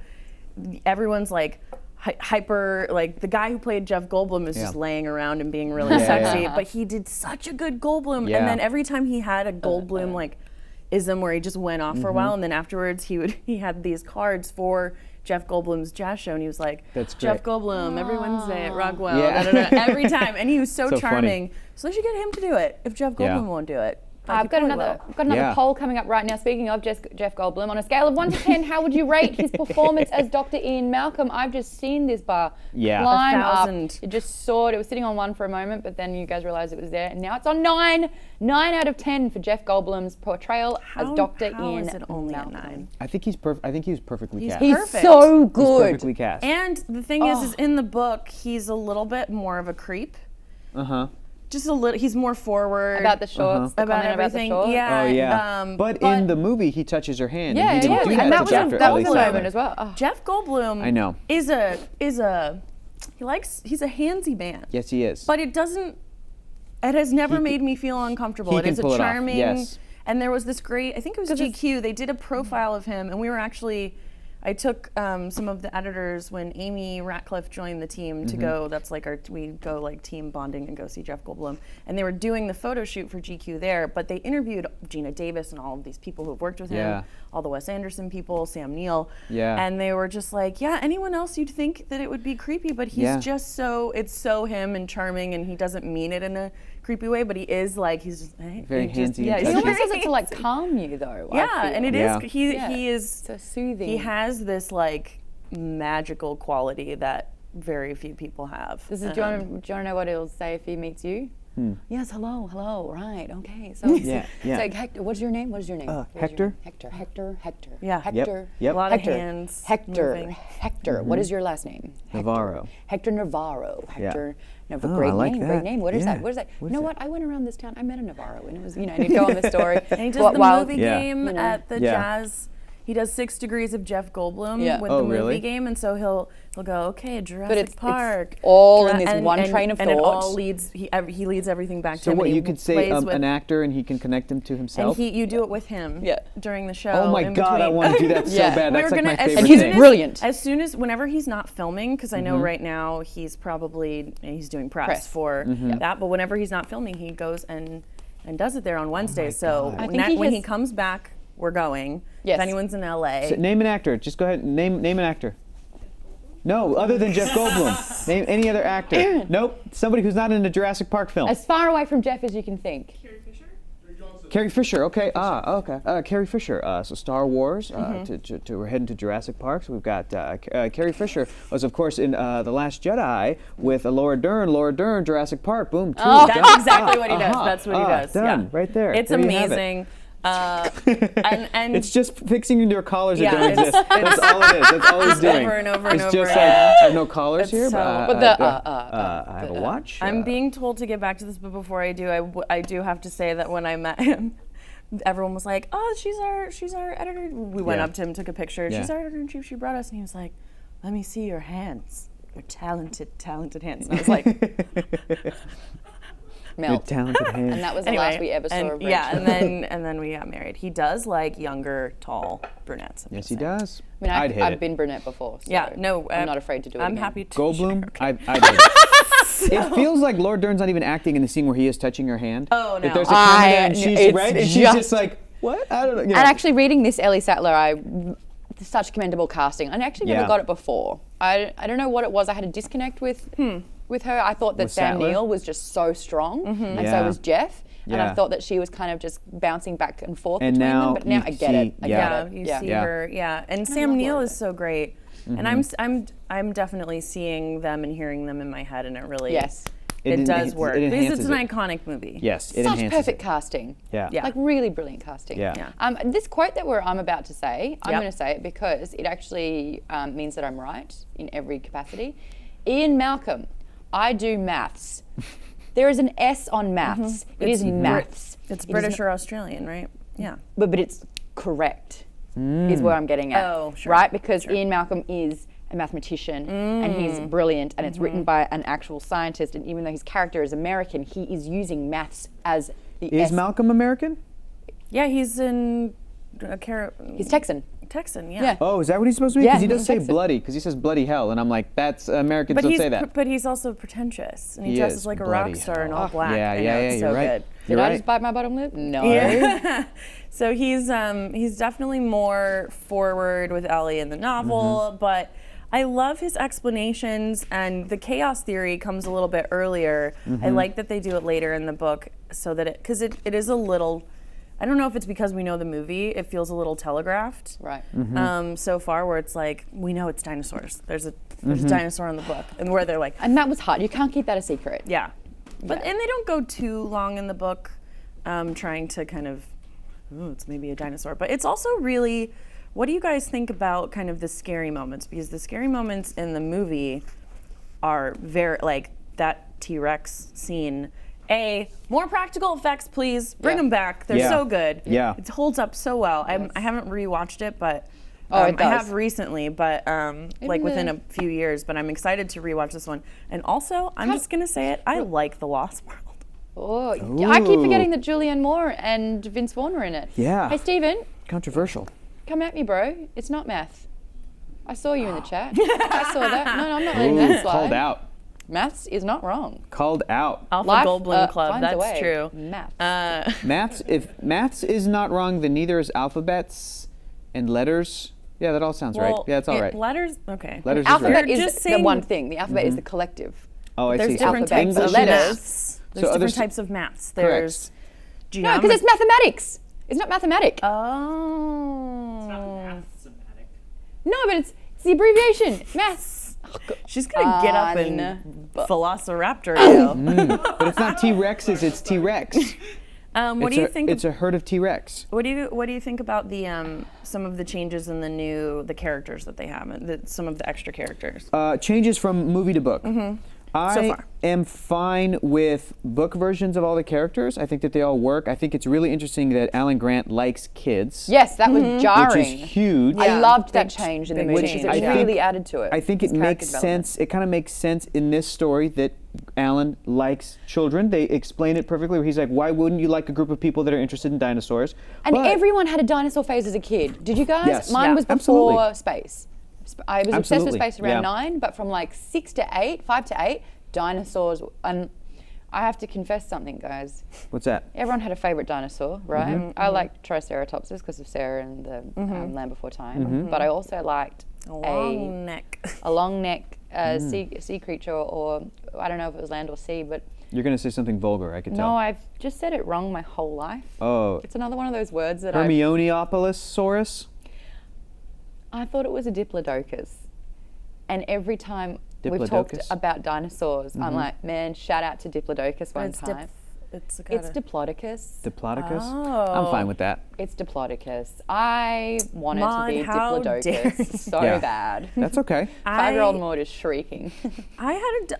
Speaker 1: everyone's like hyper, like the guy who played Jeff Goldblum is just laying around and being really sexy, but he did such a good Goldblum, and then every time he had a Goldblum like ism where he just went off for a while, and then afterwards he had these cards for Jeff Goldblum's jazz show, and he was like,
Speaker 3: That's
Speaker 1: Jeff
Speaker 3: great.
Speaker 1: Goldblum every Wednesday at Rockwell,
Speaker 3: Yeah.
Speaker 1: every time, and he was so charming.
Speaker 3: Funny.
Speaker 1: So they should get him to do it if Jeff Goldblum won't do it.
Speaker 2: I've got another poll coming up right now. Speaking of Jeff Goldblum, on a scale of 1 to 10, how would you rate his performance as Dr. Ian Malcolm? I've just seen this bar climb up. It just soared. It was sitting on 1 for a moment, but then you guys realized it was there, and now it's on 9. 9 out of 10 for Jeff Goldblum's portrayal as Dr. Ian
Speaker 1: How is it only
Speaker 2: Malcolm.
Speaker 1: a 9?
Speaker 3: I think he's perfect. I think he was perfectly cast.
Speaker 2: He's
Speaker 1: Perfect.
Speaker 2: so good.
Speaker 3: He's perfectly cast.
Speaker 1: And the thing is in the book, he's a little bit more of a creep. Just a little. He's more forward
Speaker 2: About the shorts, the
Speaker 1: about
Speaker 2: comment
Speaker 1: everything.
Speaker 2: about the shorts.
Speaker 1: Yeah.
Speaker 3: Oh yeah. But in the movie, he touches her hand.
Speaker 2: Yeah,
Speaker 3: and he didn't do
Speaker 2: and that was
Speaker 3: after
Speaker 2: that was
Speaker 3: Ellie
Speaker 2: a
Speaker 3: saw
Speaker 2: moment
Speaker 3: her.
Speaker 2: as well. Oh.
Speaker 1: Jeff Goldblum.
Speaker 3: I know.
Speaker 1: Is a he's a handsy man.
Speaker 3: Yes, he is.
Speaker 1: But it has never made me feel uncomfortable.
Speaker 3: he
Speaker 1: It
Speaker 3: can
Speaker 1: is a
Speaker 3: pull it off,
Speaker 1: charming.
Speaker 3: yes.
Speaker 1: And there was this great, I think it was GQ, they did a profile of him, and we were actually, I took some of the editors when Amy Ratcliffe joined the team to go, that's like we go like team bonding and go see Jeff Goldblum. And they were doing the photo shoot for GQ there, but they interviewed Gina Davis and all of these people who have worked with him, all the Wes Anderson people, Sam Neill.
Speaker 3: Yeah.
Speaker 1: And they were just like, anyone else you'd think that it would be creepy, but he's just it's so him and charming, and he doesn't mean it in a creepy way, but he is like, he's just,
Speaker 3: very handsy.
Speaker 1: Just,
Speaker 3: and
Speaker 2: He
Speaker 3: touchy.
Speaker 2: almost does it to like calm you though. I feel.
Speaker 1: and it is. He is
Speaker 2: so soothing.
Speaker 1: He has this like magical quality that very few people have.
Speaker 2: Do you want to know what he'll say if he meets you? Yes, hello, right, okay. So it's like, Hector, what's your name?
Speaker 3: Hector.
Speaker 2: Hector.
Speaker 1: Yeah.
Speaker 2: Hector.
Speaker 3: Yep.
Speaker 1: A lot
Speaker 2: Hector.
Speaker 1: of hands
Speaker 2: Hector.
Speaker 1: moving.
Speaker 2: Hector. What is your last name?
Speaker 3: Navarro.
Speaker 2: Hector Navarro. Hector. No, but
Speaker 3: Oh,
Speaker 2: great
Speaker 3: I like
Speaker 2: name.
Speaker 3: that.
Speaker 2: Great name. What is
Speaker 3: Yeah.
Speaker 2: that? What is that?
Speaker 3: What
Speaker 2: You know
Speaker 3: is
Speaker 2: what? I went around this town. I met a Navarro, and it was, I didn't go on the story.
Speaker 1: And he does the movie game
Speaker 2: You know.
Speaker 1: at the
Speaker 3: Yeah.
Speaker 1: Jazz. He does 6 Degrees of Jeff Goldblum
Speaker 2: Yeah.
Speaker 1: with
Speaker 3: Oh,
Speaker 1: the movie
Speaker 3: really?
Speaker 1: game, and so he'll go, okay, Jurassic
Speaker 2: it's
Speaker 1: Park.
Speaker 2: all in this one train of
Speaker 1: and it all
Speaker 2: thought.
Speaker 1: leads. He leads everything back to
Speaker 3: So
Speaker 1: him.
Speaker 3: what,
Speaker 1: and he
Speaker 3: you could say
Speaker 1: plays with-
Speaker 3: an actor and he can connect him to himself?
Speaker 1: and you do it with him.
Speaker 2: Yeah.
Speaker 1: During the show.
Speaker 3: Oh my
Speaker 1: in
Speaker 3: God, I
Speaker 1: between.
Speaker 3: want to do that so
Speaker 2: Yeah.
Speaker 3: bad.
Speaker 1: We
Speaker 3: That's
Speaker 1: were
Speaker 3: like my
Speaker 1: gonna-
Speaker 3: favorite
Speaker 2: And he's
Speaker 3: thing.
Speaker 2: brilliant.
Speaker 1: As soon as whenever he's not filming, because I know right now he's doing press for that, but whenever he's not filming, he goes and does it there on Wednesdays. So
Speaker 3: God.
Speaker 2: I think
Speaker 1: when
Speaker 2: he
Speaker 1: he comes back, we're going.
Speaker 2: Yes.
Speaker 1: If anyone's in LA,
Speaker 3: So name an actor. Just go ahead. Name an actor. No, other than Jeff Goldblum. Name any other actor. Nope. Somebody who's not in a Jurassic Park film.
Speaker 2: As far away from Jeff as you can think.
Speaker 3: Carrie Fisher. Okay. Okay. Carrie Fisher. So Star Wars. We're heading to Jurassic Park. So we've got Carrie Fisher was of course in The Last Jedi with Laura Dern. Laura Dern. Jurassic Park. Boom. Two.
Speaker 1: that's
Speaker 3: done.
Speaker 1: exactly what he does. That's what he does.
Speaker 3: Done.
Speaker 1: Yeah.
Speaker 3: Right there.
Speaker 1: It's
Speaker 3: There you have it.
Speaker 1: amazing. And
Speaker 3: It's just fixing your collars that
Speaker 1: Yeah,
Speaker 3: don't
Speaker 1: it's-
Speaker 3: exist. That's all it is. That's all he's doing.
Speaker 1: over and over and
Speaker 3: it's
Speaker 1: over
Speaker 3: just
Speaker 1: again.
Speaker 3: like I have no collars
Speaker 1: It's
Speaker 3: here,
Speaker 1: so-
Speaker 3: I have a watch.
Speaker 1: I'm being told to get back to this, but before I do, I do have to say that when I met him, everyone was like, "Oh, she's our editor." We went
Speaker 3: Yeah.
Speaker 1: up to him, took a picture.
Speaker 3: Yeah.
Speaker 1: She's our editor in chief. She brought us, and he was like, "Let me see your hands. Your talented hands." And I was like,
Speaker 2: Melt.
Speaker 3: talented hand.
Speaker 2: And that was the
Speaker 1: anyway,
Speaker 2: last we ever saw of Rachel.
Speaker 1: yeah, and then we got married. He does like younger, tall brunettes. I'm
Speaker 3: Yes,
Speaker 1: just
Speaker 3: he
Speaker 1: saying.
Speaker 3: does.
Speaker 2: I mean,
Speaker 3: I'd hit
Speaker 2: I've
Speaker 3: it.
Speaker 2: been brunette before. So
Speaker 1: Yeah, no,
Speaker 2: I'm not afraid to do it
Speaker 1: I'm
Speaker 2: again.
Speaker 1: happy to.
Speaker 3: Goldblum,
Speaker 1: share.
Speaker 3: I did it. It feels like Laura Dern's not even acting in the scene where he is touching her hand.
Speaker 1: Oh, no.
Speaker 3: If there's a camera there and
Speaker 2: I-
Speaker 3: she's
Speaker 2: it's
Speaker 3: right, and she's
Speaker 2: just-
Speaker 3: just like, what? I don't know. You know.
Speaker 2: And actually reading this Ellie Sattler, such commendable casting. I actually never
Speaker 3: Yeah.
Speaker 2: got it before. I don't know what it was. I had a disconnect with her. I thought that
Speaker 3: With
Speaker 2: Sam
Speaker 3: Sattler?
Speaker 2: Neill was just so strong, and
Speaker 3: Yeah.
Speaker 2: so was Jeff. And
Speaker 3: Yeah.
Speaker 2: I thought that she was kind of just bouncing back and forth
Speaker 3: And
Speaker 2: between
Speaker 3: now
Speaker 2: them. But now
Speaker 3: you
Speaker 2: I get
Speaker 3: see-
Speaker 2: it. I
Speaker 3: yeah.
Speaker 2: get it.
Speaker 1: You
Speaker 2: Yeah.
Speaker 1: see
Speaker 3: Yeah.
Speaker 1: her, yeah. And
Speaker 2: I
Speaker 1: Sam
Speaker 2: love
Speaker 1: Neill
Speaker 2: Laura
Speaker 1: is so great. And I'm definitely seeing them and hearing them in my head, and it really
Speaker 2: Yes.
Speaker 1: it does work
Speaker 3: It
Speaker 1: because
Speaker 3: enhances
Speaker 1: it's an
Speaker 3: it.
Speaker 1: iconic movie.
Speaker 3: Yes, it
Speaker 2: Such
Speaker 3: enhances
Speaker 2: perfect
Speaker 3: it.
Speaker 2: casting.
Speaker 3: Yeah.
Speaker 1: Yeah.
Speaker 2: Like really brilliant casting.
Speaker 3: Yeah.
Speaker 1: Yeah.
Speaker 2: This quote that I'm about to say, I'm
Speaker 1: Yep.
Speaker 2: going to say it because it actually means that I'm right in every capacity. Ian Malcolm, I do maths. There is an S on maths. It is maths.
Speaker 1: It's
Speaker 2: It is
Speaker 1: British or Australian, right? Yeah.
Speaker 2: but it's correct, is where I'm getting at.
Speaker 1: Oh, sure.
Speaker 2: Right? Because Ian Malcolm is a mathematician and he's brilliant and it's written by an actual scientist, and even though his character is American, he is using maths as the
Speaker 3: Is
Speaker 2: S.
Speaker 3: Malcolm American?
Speaker 1: Yeah, he's in
Speaker 2: He's Texan.
Speaker 1: Texan, yeah.
Speaker 2: Yeah.
Speaker 3: Oh, is that what he's supposed to be?
Speaker 2: Yeah,
Speaker 3: Because he does
Speaker 2: he's
Speaker 3: say
Speaker 2: Texan.
Speaker 3: bloody, because he says bloody hell, and I'm like, that's Americans
Speaker 1: But
Speaker 3: don't
Speaker 1: he's
Speaker 3: say that.
Speaker 1: but he's also pretentious, and he
Speaker 3: He
Speaker 1: dresses
Speaker 3: is
Speaker 1: like a
Speaker 3: bloody
Speaker 1: rock star in
Speaker 3: hell.
Speaker 1: all black.
Speaker 3: Yeah,
Speaker 1: I know,
Speaker 3: yeah,
Speaker 1: it's
Speaker 3: you're
Speaker 1: so
Speaker 3: right.
Speaker 1: good.
Speaker 2: Did
Speaker 3: You're
Speaker 2: I
Speaker 3: right.
Speaker 2: just bite my bottom lip? No.
Speaker 1: Yeah. So he's definitely more forward with Ellie in the novel, but I love his explanations, and the chaos theory comes a little bit earlier. I like that they do it later in the book, so that because it is a little. I don't know if it's because we know the movie, it feels a little telegraphed.
Speaker 2: Right.
Speaker 1: So far, where it's like we know it's dinosaurs. There's a dinosaur in the book, and where they're like,
Speaker 2: And that was hard. You can't keep that a secret.
Speaker 1: yeah, but
Speaker 2: Yeah.
Speaker 1: and they don't go too long in the book, trying to kind of, oh, it's maybe a dinosaur. But it's also really, what do you guys think about kind of the scary moments? Because the scary moments in the movie are very like that T-Rex scene. More practical effects, please. Bring
Speaker 2: Yeah.
Speaker 1: them back. They're
Speaker 3: Yeah.
Speaker 1: so good.
Speaker 3: Yeah.
Speaker 1: It holds up so well. I haven't rewatched it, but
Speaker 2: It
Speaker 1: I
Speaker 2: does.
Speaker 1: have recently, but like
Speaker 2: Even
Speaker 1: within
Speaker 2: the-
Speaker 1: a few years. But I'm excited to rewatch this one. And also, I'm just gonna say it. I like The Lost World.
Speaker 2: Oh, I keep
Speaker 3: Ooh.
Speaker 2: forgetting that Julianne Moore and Vince Vaughn were in it.
Speaker 3: Yeah.
Speaker 2: Hey, Stephen,
Speaker 3: Controversial.
Speaker 2: come at me, bro. It's not math. I saw you in the chat. I saw that. No, I'm not letting that slide.
Speaker 3: Called out.
Speaker 2: Maths is not wrong.
Speaker 3: Called out.
Speaker 1: Alpha
Speaker 2: Life,
Speaker 1: Goldblum Club.
Speaker 2: finds a
Speaker 1: That's
Speaker 2: way.
Speaker 1: true.
Speaker 2: Maths.
Speaker 3: Maths. If maths is not wrong, then neither is alphabets and letters. Yeah, that all sounds right. Yeah, it's all right.
Speaker 1: Letters. Okay.
Speaker 3: Letters is
Speaker 2: Alphabet
Speaker 3: right.
Speaker 1: You're
Speaker 2: is
Speaker 1: just
Speaker 2: the
Speaker 1: saying-
Speaker 2: one thing. The alphabet is the collective.
Speaker 3: Oh, I
Speaker 1: There's
Speaker 3: see.
Speaker 1: different
Speaker 2: alphabet,
Speaker 1: types
Speaker 2: so
Speaker 1: of
Speaker 2: letters.
Speaker 1: maths. There's
Speaker 3: So
Speaker 1: different
Speaker 3: others-
Speaker 1: types of maths. There's
Speaker 2: No,
Speaker 1: geometry.
Speaker 2: because it's mathematics. It's not mathematic.
Speaker 1: Oh.
Speaker 2: No, but it's the abbreviation. Maths.
Speaker 1: She's gonna get up and velociraptor you.
Speaker 3: But it's not T-Rexes, it's T-Rex.
Speaker 1: What do you think?
Speaker 3: It's a herd of T-Rex.
Speaker 1: What do you think about the some of the changes in the characters that they have, and some of the extra characters?
Speaker 3: Changes from movie to book. I am fine with book versions of all the characters. I think that they all work. I think it's really interesting that Alan Grant likes kids.
Speaker 2: Yes, that was jarring.
Speaker 3: Which is huge.
Speaker 2: I loved that change in the movie because it really added to it.
Speaker 3: I think it makes sense. It kind of makes sense in this story that Alan likes children. They explain it perfectly where he's like, why wouldn't you like a group of people that are interested in dinosaurs?
Speaker 2: And everyone had a dinosaur phase as a kid. Did you guys?
Speaker 3: Yes.
Speaker 2: Mine was before space. I was obsessed with
Speaker 3: Absolutely.
Speaker 2: space around
Speaker 3: Yeah.
Speaker 2: 9, but from like 5 to 8, dinosaurs. And I have to confess something, guys.
Speaker 3: What's that?
Speaker 2: Everyone had a favorite dinosaur, right? I liked Triceratopses because of Sarah and the Land Before Time. But I also liked
Speaker 1: A long neck.
Speaker 2: a long neck sea creature, or I don't know if it was land or sea, but
Speaker 3: You're going to say something vulgar, I could tell.
Speaker 2: no, I've just said it wrong my whole life.
Speaker 3: Oh.
Speaker 2: It's another one of those words that I thought it was a diplodocus. And every time we've talked
Speaker 3: Diplodocus?
Speaker 2: about dinosaurs, I'm like, man, shout out to Diplodocus one
Speaker 1: It's
Speaker 2: time.
Speaker 1: it's
Speaker 2: It's Diplodocus.
Speaker 3: Diplodocus?
Speaker 1: Oh.
Speaker 3: I'm fine with that.
Speaker 2: It's Diplodocus. I want it to
Speaker 1: Maude,
Speaker 2: be
Speaker 1: how dare
Speaker 2: Diplodocus so
Speaker 3: Yeah.
Speaker 2: bad.
Speaker 3: That's okay.
Speaker 2: 5-year-old Maude is shrieking.
Speaker 1: I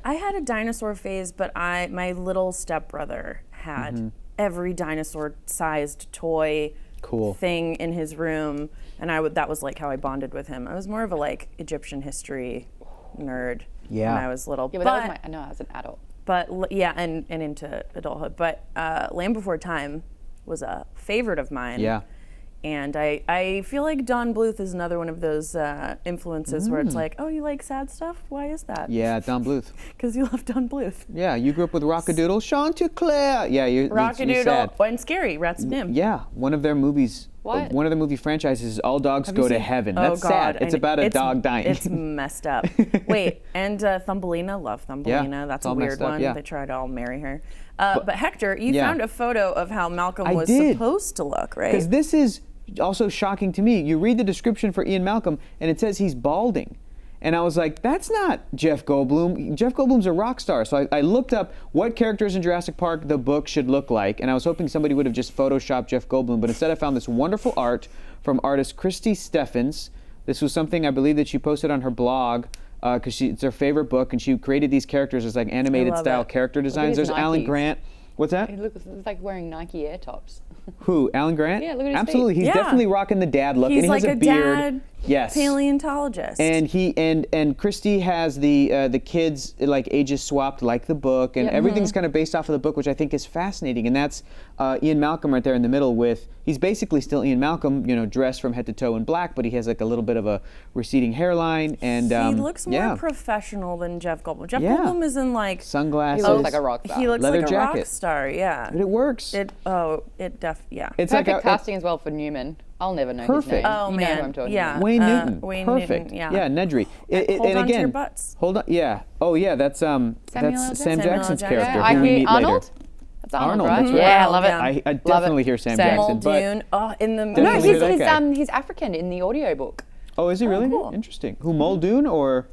Speaker 1: had a dinosaur phase, but my little stepbrother had every dinosaur-sized toy
Speaker 3: Cool.
Speaker 1: thing in his room, and that was like how I bonded with him. I was more of a like Egyptian history nerd
Speaker 3: Yeah.
Speaker 1: when I was little.
Speaker 2: Yeah, but that was I know, I was an adult.
Speaker 1: And into adulthood. But Land Before Time was a favorite of mine.
Speaker 3: Yeah.
Speaker 1: And I feel like Don Bluth is another one of those influences where it's like, oh, you like sad stuff? Why is that?
Speaker 3: Yeah, Don Bluth.
Speaker 1: Because you love Don Bluth.
Speaker 3: Yeah, you grew up with Rockadoodle, Chanticleer. Yeah, you're
Speaker 1: Rockadoodle
Speaker 3: sad.
Speaker 1: and Scary, Rats and Nim.
Speaker 3: Yeah, one of their movies.
Speaker 2: What?
Speaker 3: One of their movie franchises is All Dogs
Speaker 1: Have you
Speaker 3: Go to
Speaker 1: seen-
Speaker 3: Heaven.
Speaker 1: Oh,
Speaker 3: That's sad.
Speaker 1: God.
Speaker 3: It's
Speaker 1: And
Speaker 3: about a dog dying.
Speaker 1: It's messed up. Wait, and Thumbelina, love Thumbelina.
Speaker 3: Yeah,
Speaker 1: That's
Speaker 3: it's all
Speaker 1: a weird
Speaker 3: messed up,
Speaker 1: one.
Speaker 3: yeah.
Speaker 1: They try to all marry her. But Hector, you
Speaker 3: yeah.
Speaker 1: found a photo of how Malcolm
Speaker 3: I
Speaker 1: was
Speaker 3: did.
Speaker 1: supposed to look, right?
Speaker 3: Because this is also shocking to me. You read the description for Ian Malcolm, and it says he's balding. And I was like, that's not Jeff Goldblum. Jeff Goldblum's a rock star. So I looked up what characters in Jurassic Park the book should look like, and I was hoping somebody would have just photoshopped Jeff Goldblum, but instead I found this wonderful art from artist Christy Steffens. This was something I believe that she posted on her blog, because it's her favorite book, and she created these characters as like animated
Speaker 1: love
Speaker 3: style
Speaker 1: it.
Speaker 3: character designs.
Speaker 2: his
Speaker 3: There's Alan
Speaker 2: Nikes.
Speaker 3: Grant. What's that?
Speaker 2: He looks like wearing Nike Air Tops.
Speaker 3: Who? Alan Grant?
Speaker 2: Yeah, look at his
Speaker 3: Absolutely.
Speaker 2: feet.
Speaker 3: He's
Speaker 1: Yeah.
Speaker 3: definitely rocking the dad look,
Speaker 1: He's
Speaker 3: and he
Speaker 1: like
Speaker 3: has
Speaker 1: a
Speaker 3: beard.
Speaker 1: dad
Speaker 3: Yes.
Speaker 1: paleontologist.
Speaker 3: And he and Christy has the kids like ages swapped like the book, and everything's kind of based off of the book, which I think is fascinating. And that's Ian Malcolm right there in the middle with he's basically still Ian Malcolm, dressed from head to toe in black, but he has like a little bit of a receding hairline, and
Speaker 1: he looks more
Speaker 3: yeah,
Speaker 1: professional than Jeff Goldblum. Jeff
Speaker 3: Yeah.
Speaker 1: Goldblum is in like
Speaker 3: sunglasses.
Speaker 2: He looks like a rock star.
Speaker 1: he looks
Speaker 3: Leather
Speaker 1: like a rock
Speaker 3: jacket.
Speaker 1: star. Yeah.
Speaker 3: But it works.
Speaker 1: Yeah.
Speaker 3: It's
Speaker 2: Perfect
Speaker 3: like
Speaker 2: casting as well for Newman. I'll never know
Speaker 3: Perfect.
Speaker 2: his name.
Speaker 1: Oh
Speaker 2: You
Speaker 1: man,
Speaker 2: know who I'm talking
Speaker 1: yeah.
Speaker 2: about.
Speaker 3: Wayne Newton.
Speaker 1: Wayne
Speaker 3: Perfect.
Speaker 1: Newton, yeah.
Speaker 3: Yeah, Nedry.
Speaker 1: Hold
Speaker 3: and
Speaker 1: on to
Speaker 3: again,
Speaker 1: your butts.
Speaker 3: Hold on. Yeah. Oh yeah, that's
Speaker 2: L.
Speaker 3: Sam
Speaker 2: Jackson?
Speaker 3: Jackson's
Speaker 1: Samuel L.
Speaker 3: character,
Speaker 1: Jackson.
Speaker 3: who we
Speaker 2: I hear
Speaker 3: meet
Speaker 2: Arnold.
Speaker 3: later.
Speaker 2: That's Arnold,
Speaker 3: Arnold,
Speaker 2: right?
Speaker 3: that's right.
Speaker 2: Yeah, I love it.
Speaker 1: Yeah.
Speaker 3: I definitely hear Sam Jackson, but
Speaker 1: Muldoon. Oh, in the
Speaker 2: No,
Speaker 3: Definitely
Speaker 2: he's
Speaker 3: hear that guy.
Speaker 2: he's African in the audiobook.
Speaker 3: oh, is he really?
Speaker 1: cool.
Speaker 3: Interesting. Who, Muldoon or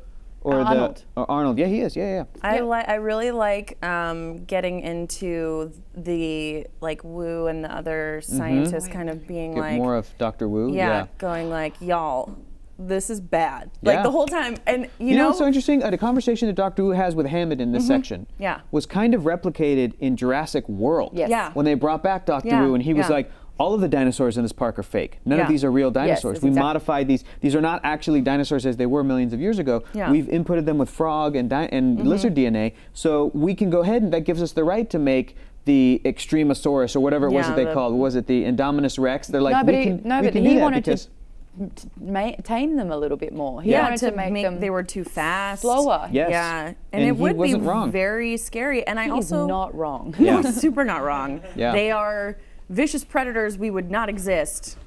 Speaker 2: Arnold.
Speaker 3: Arnold? Yeah, he is. Yeah.
Speaker 1: I really like getting into the like Wu and the other scientists kind of being
Speaker 3: Get
Speaker 1: like
Speaker 3: more of Dr. Wu.
Speaker 1: yeah, going like y'all, this is bad.
Speaker 3: Yeah.
Speaker 1: Like the whole time, and you
Speaker 3: You know
Speaker 1: know
Speaker 3: what's so interesting? A conversation that Dr. Wu has with Hammond in this section
Speaker 1: Yeah.
Speaker 3: was kind of replicated in Jurassic World.
Speaker 2: Yes.
Speaker 1: Yeah.
Speaker 3: When they brought back Dr.
Speaker 1: Yeah,
Speaker 3: Wu, and he was
Speaker 1: yeah.
Speaker 3: like, all of the dinosaurs in this park are fake. None of
Speaker 1: Yeah.
Speaker 3: these are real dinosaurs.
Speaker 2: that's
Speaker 3: We
Speaker 2: exactly-
Speaker 3: modified these. These are not actually dinosaurs as they were millions of years ago.
Speaker 1: Yeah.
Speaker 3: We've inputted them with frog and lizard DNA, so we can go ahead and that gives us the right to make the Extremosaurus or whatever it was
Speaker 1: Yeah,
Speaker 3: that they
Speaker 1: the-
Speaker 3: called. Was it the Indominus Rex? They're like,
Speaker 2: No, but
Speaker 3: we
Speaker 2: he,
Speaker 3: can,
Speaker 2: no,
Speaker 3: we
Speaker 2: but
Speaker 3: can
Speaker 2: he
Speaker 3: do that
Speaker 2: wanted
Speaker 3: because
Speaker 2: to tame them a little bit more. He
Speaker 1: yeah,
Speaker 2: wanted to make them
Speaker 1: they were too fast,
Speaker 2: slower.
Speaker 3: Yes.
Speaker 1: Yeah,
Speaker 3: And
Speaker 1: it
Speaker 3: he
Speaker 1: would be
Speaker 3: wasn't wrong.
Speaker 1: very scary. And I
Speaker 2: He's
Speaker 1: also
Speaker 2: not wrong.
Speaker 3: Yeah.
Speaker 1: He's super not wrong.
Speaker 3: Yeah.
Speaker 1: They are vicious predators. We would not exist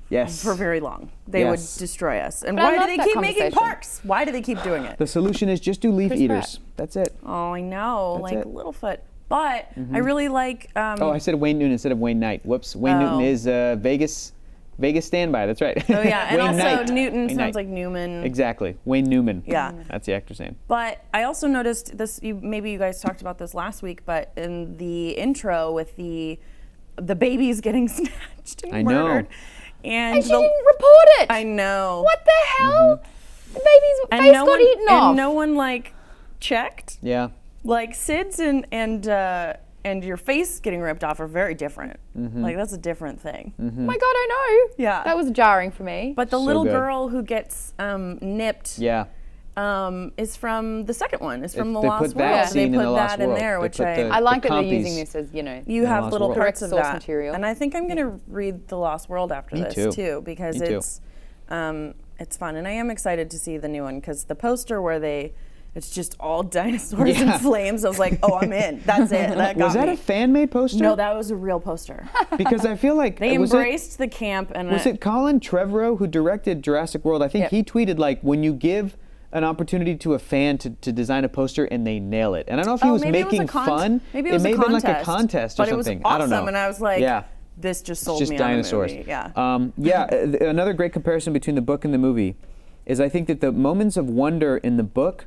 Speaker 3: yes.
Speaker 1: for very long. They
Speaker 3: Yes.
Speaker 1: would destroy us. And
Speaker 2: But I
Speaker 1: why do
Speaker 2: love
Speaker 1: they
Speaker 2: that
Speaker 1: keep making
Speaker 2: conversation.
Speaker 1: parks? Why do they keep doing it?
Speaker 3: The solution is just do leaf
Speaker 2: Chris
Speaker 3: eaters.
Speaker 2: Pratt.
Speaker 3: That's it.
Speaker 1: Oh, I know,
Speaker 3: That's
Speaker 1: like
Speaker 3: it.
Speaker 1: Littlefoot. But I really like.
Speaker 3: Oh, I said Wayne Newton instead of Wayne Knight. Whoops. Wayne
Speaker 1: Oh.
Speaker 3: Newton is Vegas Vegas Standby, that's right.
Speaker 1: Oh yeah, and
Speaker 3: Wayne
Speaker 1: also
Speaker 3: Knight.
Speaker 1: Newton
Speaker 3: Wayne
Speaker 1: sounds
Speaker 3: Knight.
Speaker 1: like Newman.
Speaker 3: Exactly, Wayne Newman.
Speaker 1: Yeah.
Speaker 3: That's the actor's name.
Speaker 1: But I also noticed this. Maybe you guys talked about this last week, but in the intro with the babies getting snatched and
Speaker 3: I know.
Speaker 1: murdered, and
Speaker 2: And she didn't report it.
Speaker 1: I know.
Speaker 2: What the hell? The baby's face got eaten off.
Speaker 1: And no one like checked.
Speaker 3: Yeah.
Speaker 1: Like SIDS and your face getting ripped off are very different. Like that's a different thing.
Speaker 2: Oh my God, I know.
Speaker 1: Yeah.
Speaker 2: That was jarring for me.
Speaker 1: But the
Speaker 3: So
Speaker 1: little
Speaker 3: good.
Speaker 1: girl who gets nipped
Speaker 3: Yeah.
Speaker 1: is from the second one. Is from The
Speaker 3: They
Speaker 1: Lost
Speaker 3: put that
Speaker 1: World.
Speaker 3: scene
Speaker 1: They
Speaker 3: in The
Speaker 1: put
Speaker 3: Lost
Speaker 1: that in
Speaker 3: World.
Speaker 1: there,
Speaker 3: They
Speaker 1: which
Speaker 3: put
Speaker 1: I
Speaker 3: the-
Speaker 2: I like that they're
Speaker 3: compies.
Speaker 2: using this as,
Speaker 1: you have
Speaker 3: Lost
Speaker 1: little
Speaker 3: World.
Speaker 1: parts
Speaker 2: Correct
Speaker 1: of
Speaker 2: source
Speaker 1: that.
Speaker 2: material.
Speaker 1: And I think I'm gonna read The Lost World after
Speaker 3: Me
Speaker 1: this
Speaker 3: too.
Speaker 1: because
Speaker 3: Me too.
Speaker 1: it's fun, and I am excited to see the new one because the poster where it's just all dinosaurs
Speaker 3: Yeah.
Speaker 1: in flames. I was like, oh, I'm in. That's it. That got
Speaker 3: Was that
Speaker 1: me.
Speaker 3: a fan-made poster?
Speaker 1: No, that was a real poster.
Speaker 3: Because I feel like
Speaker 1: They
Speaker 3: was
Speaker 1: embraced the camp, and
Speaker 3: Was it Colin Trevorrow who directed Jurassic World? I think
Speaker 1: Yep.
Speaker 3: he tweeted like, when you give an opportunity to a fan to design a poster and they nail it. And I don't know if he was
Speaker 1: maybe it was
Speaker 3: making fun.
Speaker 1: Maybe it was
Speaker 3: may
Speaker 1: a
Speaker 3: have been like a
Speaker 1: contest,
Speaker 3: contest or
Speaker 1: but
Speaker 3: something.
Speaker 1: It was awesome,
Speaker 3: I don't know.
Speaker 1: and I was like,
Speaker 3: yeah.
Speaker 1: this just
Speaker 3: It's
Speaker 1: sold
Speaker 3: just
Speaker 1: me
Speaker 3: dinosaurs.
Speaker 1: on the movie. Yeah.
Speaker 3: Another great comparison between the book and the movie is I think that the moments of wonder in the book,